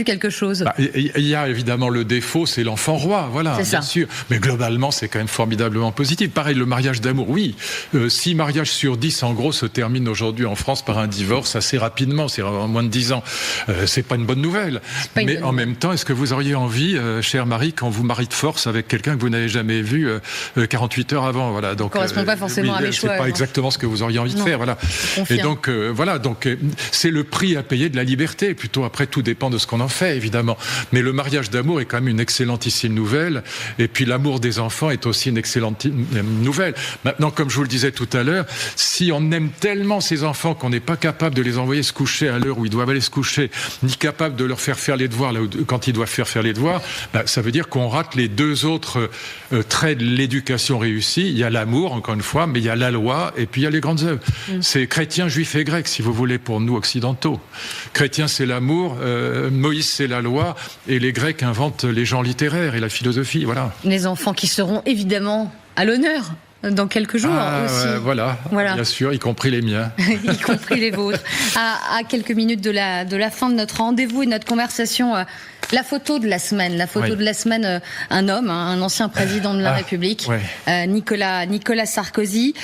quelque chose. Il y a évidemment le défaut, c'est l'enfant roi, voilà, bien sûr. Mais globalement, c'est quand même formidablement positif. Pareil, le mariage d'amour, 6 mariages sur 10, en gros, se terminent aujourd'hui en France par un divorce assez rapidement, c'est en moins de 10 ans. C'est pas une bonne nouvelle. Mais en même temps, est-ce que vous auriez envie, chère Marie, quand vous mariez de force avec quelqu'un que vous n'avez jamais vu 48 heures avant, voilà. Donc, correspond pas forcément à mes choix. C'est pas exactement ce que vous auriez envie de faire, voilà. Et donc, c'est le prix à payer de la liberté. Plutôt, après, tout dépend de ce qu'on en fait, évidemment. Mais le mariage d'amour est quand même une excellentissime nouvelle. Et puis l'amour des enfants est aussi une excellente nouvelle. Maintenant, comme je vous le disais tout à l'heure, si on aime tellement ces enfants qu'on n'est pas capable de les envoyer se coucher à l'heure où ils doivent aller se coucher, ni capable de leur faire les devoirs là où, quand ils doivent faire les devoirs, ça veut dire qu'on rate les 2 autres traits de l'éducation réussie. Il y a l'amour, encore une fois, mais il y a la loi et puis il y a les grandes œuvres. C'est chrétien, juif et grec, si vous voulez, pour nous occidentaux. Chrétien, c'est l'amour, Moïse, c'est la loi, et les Grecs inventent les genres littéraires et la philosophie, voilà. Les enfants qui seront évidemment à l'honneur dans quelques jours aussi. Voilà, bien sûr, y compris les miens. Y compris les vôtres. À quelques minutes de la fin de notre rendez-vous et de notre conversation, la photo de la semaine. La photo de la semaine, un homme, un ancien président de la République, Nicolas Sarkozy,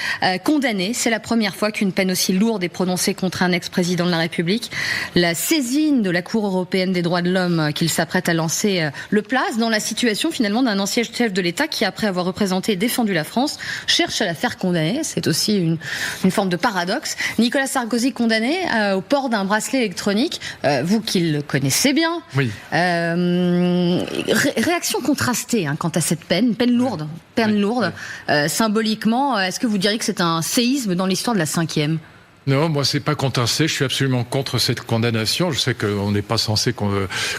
condamné. C'est la première fois qu'une peine aussi lourde est prononcée contre un ex-président de la République. La saisine de la Cour européenne des droits de l'homme qu'il s'apprête à lancer le place dans la situation finalement d'un ancien chef de l'État qui, après avoir représenté et défendu la France, cherche à la faire condamner. C'est aussi une forme de paradoxe. Nicolas Sarkozy condamné au port d'un bracelet électronique. Vous qui le connaissez bien. Oui. Réaction contrastée quant à cette peine lourde. Symboliquement, est-ce que vous diriez que c'est un séisme dans l'histoire de la 5e ? Non, moi c'est pas contesté, je suis absolument contre cette condamnation. Je sais qu'on n'est pas censé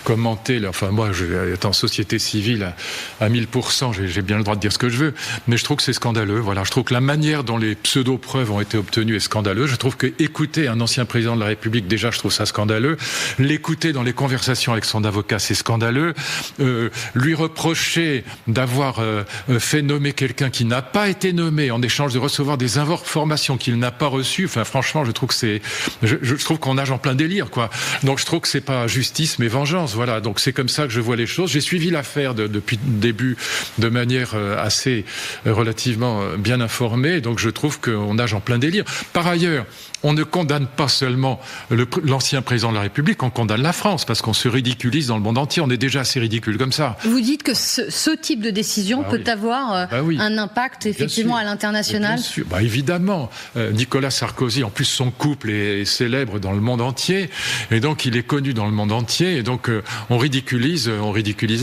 commenter, enfin moi, étant société civile à 1000%, j'ai bien le droit de dire ce que je veux, mais je trouve que c'est scandaleux. Voilà, je trouve que la manière dont les pseudo-preuves ont été obtenues est scandaleuse. Je trouve que écouter un ancien président de la République, déjà je trouve ça scandaleux. L'écouter dans les conversations avec son avocat, c'est scandaleux. Lui reprocher d'avoir fait nommer quelqu'un qui n'a pas été nommé en échange de recevoir des informations qu'il n'a pas reçues, enfin franchement, franchement, je trouve que je trouve qu'on nage en plein délire, quoi. Donc je trouve que c'est pas justice mais vengeance, voilà. Donc c'est comme ça que je vois les choses. J'ai suivi l'affaire depuis le début de manière assez relativement bien informée, donc je trouve qu'on nage en plein délire. Par ailleurs, on ne condamne pas seulement l'ancien président de la République, on condamne la France, parce qu'on se ridiculise dans le monde entier. On est déjà assez ridicule comme ça. Vous dites que ce type de décision peut avoir un impact effectivement à l'international. Bien sûr, évidemment. Nicolas Sarkozy, en plus son couple est célèbre dans le monde entier, et donc il est connu dans le monde entier, et donc on ridiculise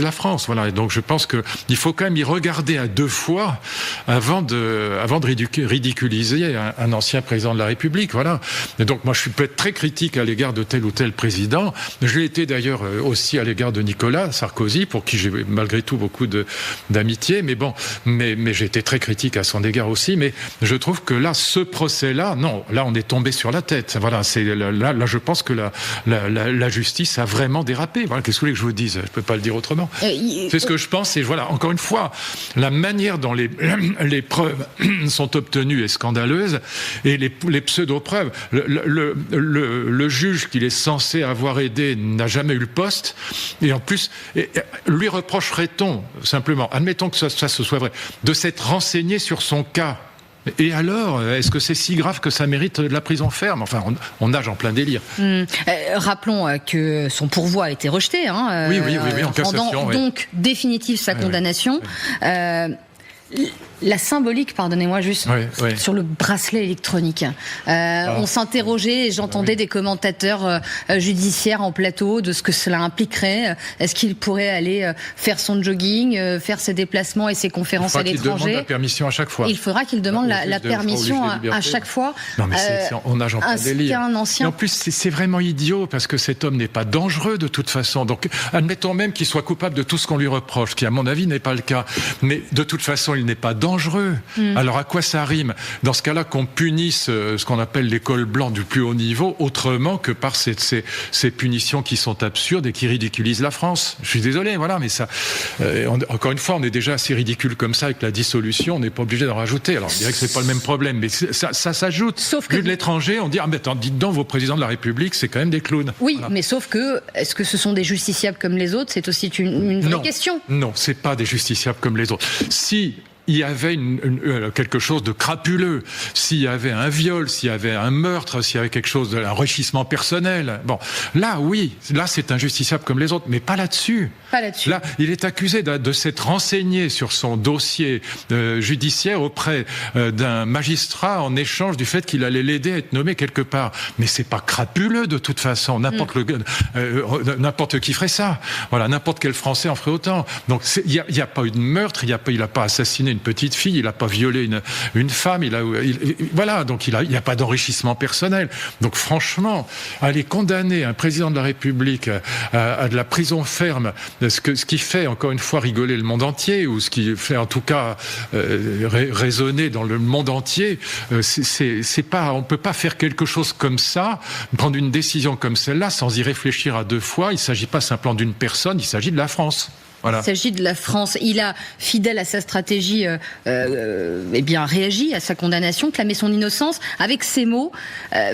la France. Voilà. Et donc je pense qu'il faut quand même y regarder à deux fois avant de ridiculiser un ancien président de la République. Voilà. Et donc moi je peux être très critique à l'égard de tel ou tel président. Je l'ai été d'ailleurs aussi à l'égard de Nicolas Sarkozy, pour qui j'ai malgré tout beaucoup d'amitié, mais j'ai été très critique à son égard aussi. Mais je trouve que là, ce procès-là, non, là on est tombé sur la tête. Voilà, là je pense que la justice a vraiment dérapé. Voilà, qu'est-ce que vous voulez que je vous dise ? Je peux pas le dire autrement. C'est ce que je pense. Et voilà, encore une fois, la manière dont les preuves sont obtenues est scandaleuse, et les pseudo-preuves. Le juge qu'il est censé avoir aidé n'a jamais eu le poste, et en plus, lui reprocherait-on simplement, admettons que ça se soit vrai, de s'être renseigné sur son cas. Et alors, est-ce que c'est si grave que ça mérite de la prison ferme ? Enfin, on nage en plein délire. Rappelons que son pourvoi a été rejeté. Oui, en cassation. Donc, définitive sa condamnation. La symbolique, pardonnez-moi juste, sur le bracelet électronique. On s'interrogeait, et j'entendais des commentateurs judiciaires en plateau de ce que cela impliquerait. Est-ce qu'il pourrait aller faire son jogging, faire ses déplacements et ses conférences à l'étranger ? Il demande la permission à chaque fois. Il faudra qu'il demande la permission à chaque fois. Non, mais on nage en plein délire. Et en plus, c'est vraiment idiot, parce que cet homme n'est pas dangereux de toute façon. Donc, admettons même qu'il soit coupable de tout ce qu'on lui reproche, ce qui, à mon avis, n'est pas le cas. Mais de toute façon, il n'est pas dangereux. Alors à quoi ça rime ? Dans ce cas-là, qu'on punisse ce qu'on appelle l'école blanc du plus haut niveau autrement que par ces punitions qui sont absurdes et qui ridiculisent la France. Je suis désolé, voilà, mais ça, encore une fois, on est déjà assez ridicule comme ça avec la dissolution, on n'est pas obligé d'en rajouter. Alors on dirait que c'est pas le même problème, mais ça s'ajoute. Sauf que vu de l'étranger, on dit mais attends, dites donc, vos présidents de la République, c'est quand même des clowns. Oui, voilà. Mais sauf que, est-ce que ce sont des justiciables comme les autres ? C'est aussi une vraie question. Non, c'est pas des justiciables comme les autres. Si il y avait quelque chose de crapuleux, s'il y avait un viol, s'il y avait un meurtre, s'il y avait quelque chose d'un enrichissement personnel, bon, là oui, là c'est injusticiable comme les autres, mais pas là-dessus. Pas là-dessus. Là, il est accusé de s'être renseigné sur son dossier judiciaire auprès d'un magistrat en échange du fait qu'il allait l'aider à être nommé quelque part. Mais c'est pas crapuleux de toute façon. N'importe qui ferait ça. Voilà, n'importe quel Français en ferait autant. Donc il y a pas eu de meurtre, il a pas assassiné une petite fille, il a pas violé une femme, voilà, donc il y a pas d'enrichissement personnel. Donc franchement, aller condamner un président de la République à de la prison ferme, ce qui fait encore une fois rigoler le monde entier, ou ce qui fait en tout cas résonner dans le monde entier, c'est pas, on peut pas faire quelque chose comme ça, prendre une décision comme celle-là sans y réfléchir à deux fois. Il s'agit pas simplement d'une personne, il s'agit de la France. Voilà. Il s'agit de la France. Il a, fidèle à sa stratégie, réagi à sa condamnation, clamé son innocence avec ces mots,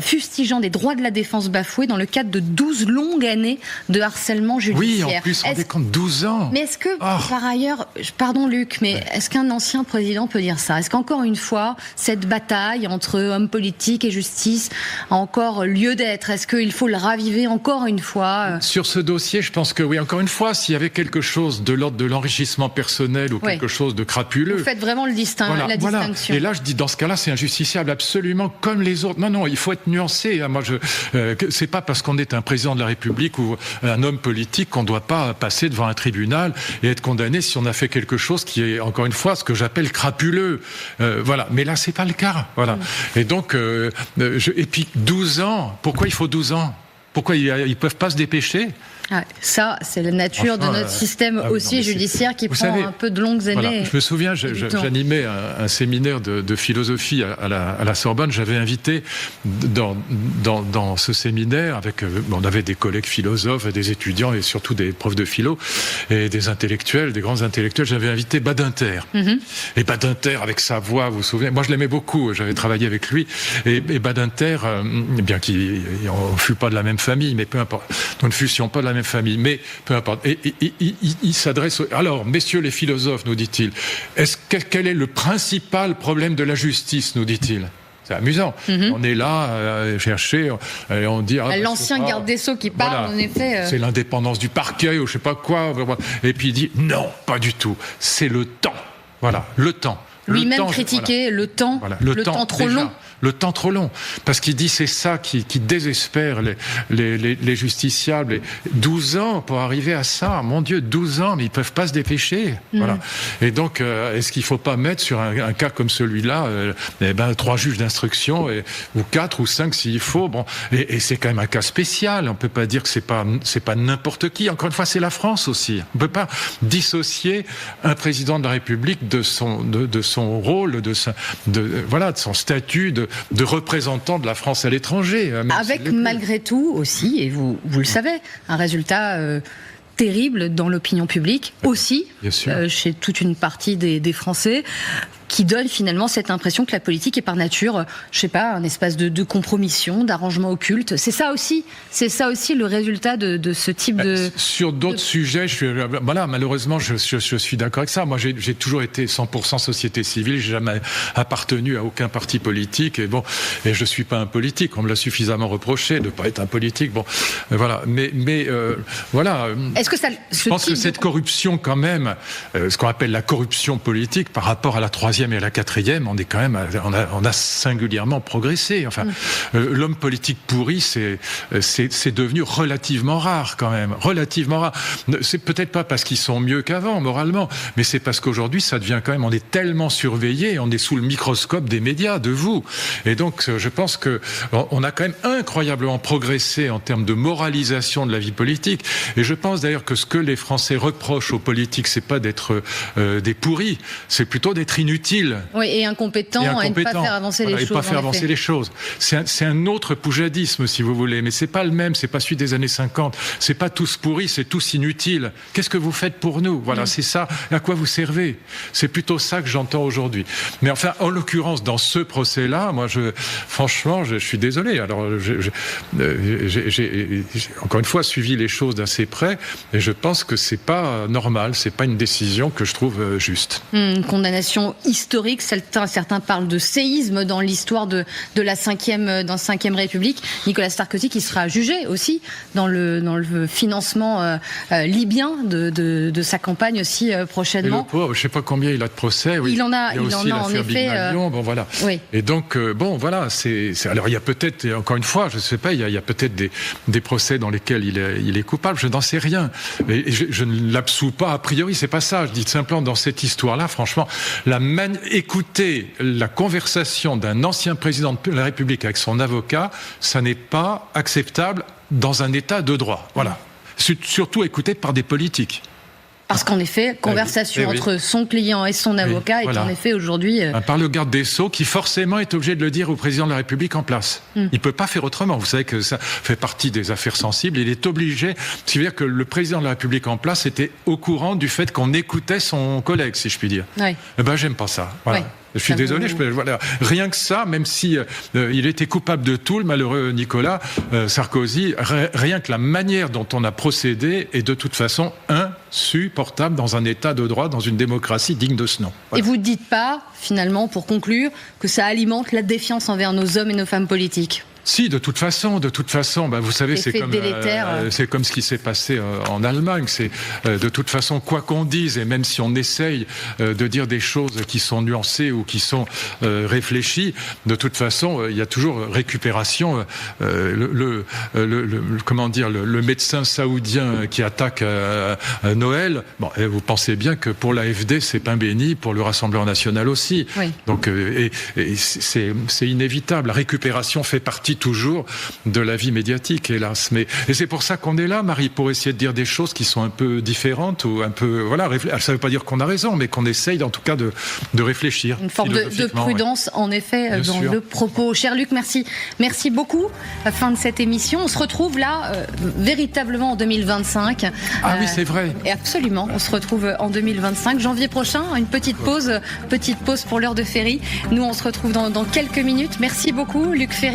fustigeant des droits de la défense bafoués dans le cadre de 12 longues années de harcèlement judiciaire. Oui, en plus, on décompte 12 ans. Mais est-ce que, par ailleurs, pardon Luc, mais est-ce qu'un ancien président peut dire ça ? Est-ce qu'encore une fois, cette bataille entre hommes politiques et justice a encore lieu d'être ? Est-ce qu'il faut le raviver encore une fois ? Sur ce dossier, je pense que oui. Encore une fois, s'il y avait quelque chose de l'ordre de l'enrichissement personnel ou quelque chose de crapuleux. Vous faites vraiment la distinction. Et là, je dis, dans ce cas-là, c'est injusticiable absolument comme les autres. Non, il faut être nuancé. Moi, c'est pas parce qu'on est un président de la République ou un homme politique qu'on doit pas passer devant un tribunal et être condamné si on a fait quelque chose qui est, encore une fois, ce que j'appelle crapuleux. Voilà. Mais là, c'est pas le cas. Voilà. Et donc, et puis 12 ans. Pourquoi il faut 12 ans ? Pourquoi ils peuvent pas se dépêcher? Ça, c'est la nature de notre système judiciaire qui prend un peu de longues années. Voilà. Je me souviens, j'animais un séminaire de philosophie à la Sorbonne. J'avais invité dans ce séminaire, on avait des collègues philosophes, des étudiants et surtout des profs de philo et des intellectuels, des grands intellectuels. J'avais invité Badinter. Et Badinter, avec sa voix, vous vous souvenez, moi je l'aimais beaucoup, j'avais travaillé avec lui. Et Badinter, bien qu'on ne fut pas de la même famille, mais peu importe, nous ne fussions pas de la même famille, mais peu importe. Et il s'adresse... Alors, messieurs les philosophes, nous dit-il, quel est le principal problème de la justice, nous dit-il? C'est amusant. On est là à chercher, et on dit... L'ancien garde des Sceaux qui parle, en effet... C'est l'indépendance du parquet, ou je sais pas quoi. Et puis il dit, non, pas du tout. C'est le temps. Voilà, le temps. Lui-même critiquer le temps, le temps trop long. Le temps trop long. Parce qu'il dit c'est ça qui désespère les justiciables. 12 ans pour arriver à ça. Mon Dieu, 12 ans, mais ils peuvent pas se dépêcher. Voilà. Et donc, est-ce qu'il faut pas mettre sur un cas comme celui-là, 3 juges d'instruction, ou 4 ou 5 s'il faut. Bon. Et c'est quand même un cas spécial. On peut pas dire que c'est pas n'importe qui. Encore une fois, c'est la France aussi. On peut pas dissocier un président de la République de son rôle, de son statut de représentant de la France à l'étranger. Avec malgré tout aussi, et vous le savez, un résultat terrible dans l'opinion publique aussi, chez toute une partie des Français, qui donne finalement cette impression que la politique est par nature, je sais pas, un espace de compromission, d'arrangement occulte. C'est ça aussi le résultat de ce type de... Sur d'autres sujets, malheureusement, je suis d'accord avec ça. Moi, j'ai toujours été 100% société civile, j'ai jamais appartenu à aucun parti politique, et je suis pas un politique. On me l'a suffisamment reproché de pas être un politique. Voilà. Mais voilà. Est-ce que je pense que cette corruption, quand même, ce qu'on appelle la corruption politique, par rapport à la 3e et à la 4e, on est quand même, on a singulièrement progressé. Enfin, l'homme politique pourri, c'est devenu relativement rare quand même, relativement rare. C'est peut-être pas parce qu'ils sont mieux qu'avant moralement, mais c'est parce qu'aujourd'hui, ça devient quand même, on est tellement surveillé, on est sous le microscope des médias, de vous. Et donc, je pense que on a quand même incroyablement progressé en termes de moralisation de la vie politique. Et je pense d'ailleurs que ce que les Français reprochent aux politiques, c'est pas d'être des pourris, c'est plutôt d'être inutiles. Oui, et incompétents, et ne pas faire avancer les choses. Et pas faire avancer les choses. C'est un autre poujadisme, si vous voulez, mais c'est pas le même, c'est pas celui des années 50. C'est pas tous pourris, c'est tous inutiles. Qu'est-ce que vous faites pour nous? Voilà, c'est ça. À quoi vous servez? C'est plutôt ça que j'entends aujourd'hui. Mais enfin, en l'occurrence, dans ce procès-là, moi, franchement, je suis désolé. Alors, j'ai encore une fois suivi les choses d'assez près, et je pense que c'est pas normal, c'est pas une décision que je trouve juste. Une condamnation historique, certains parlent de séisme dans l'histoire de la 5e République. Nicolas Sarkozy qui sera jugé aussi dans le financement libyen de sa campagne aussi prochainement. Et le pauvre, je ne sais pas combien il a de procès. Oui. Il en a en effet. Voilà. Oui. Et donc voilà, alors il y a peut-être, encore une fois, je ne sais pas, il y a peut-être des procès dans lesquels il est coupable. Je n'en sais rien. Et je ne l'absous pas a priori. C'est pas ça. Je dis simplement dans cette histoire-là, franchement, écouter la conversation d'un ancien président de la République avec son avocat, ça n'est pas acceptable dans un état de droit. Voilà. Surtout écouté par des politiques. Parce qu'en effet, conversation entre son client et son avocat est en effet aujourd'hui... Par le garde des Sceaux qui forcément est obligé de le dire au président de la République en place. Il ne peut pas faire autrement. Vous savez que ça fait partie des affaires sensibles. Il est obligé... C'est-à-dire que le président de la République en place était au courant du fait qu'on écoutait son collègue, si je puis dire. Oui. Eh ben, j'aime pas ça. Voilà. Oui. Je suis désolé, rien que ça, même si il était coupable de tout, le malheureux Nicolas Sarkozy, rien que la manière dont on a procédé est de toute façon insupportable dans un état de droit, dans une démocratie digne de ce nom. Voilà. Et vous ne dites pas, finalement, pour conclure, que ça alimente la défiance envers nos hommes et nos femmes politiques ? Si, de toute façon, vous savez, c'est comme ce qui s'est passé en Allemagne. C'est de toute façon, quoi qu'on dise, et même si on essaye de dire des choses qui sont nuancées ou qui sont réfléchies, de toute façon, il y a toujours récupération. Le médecin saoudien qui attaque Noël, vous pensez bien que pour l'AfD, c'est pain béni, pour le Rassemblement national aussi. Oui. Donc, et c'est inévitable. La récupération fait partie partie toujours de la vie médiatique, hélas. Et c'est pour ça qu'on est là, Marie, pour essayer de dire des choses qui sont un peu différentes ou un peu, voilà, ça veut pas dire qu'on a raison, mais qu'on essaye en tout cas de réfléchir. Une forme de prudence, en effet, bien dans sûr. Le propos. Cher Luc, merci beaucoup. À la fin de cette émission, on se retrouve là, véritablement en 2025. Ah oui, c'est vrai. Et absolument, on se retrouve en 2025, janvier prochain, une petite pause pour l'heure de Ferry. Nous, on se retrouve dans quelques minutes. Merci beaucoup, Luc Ferry.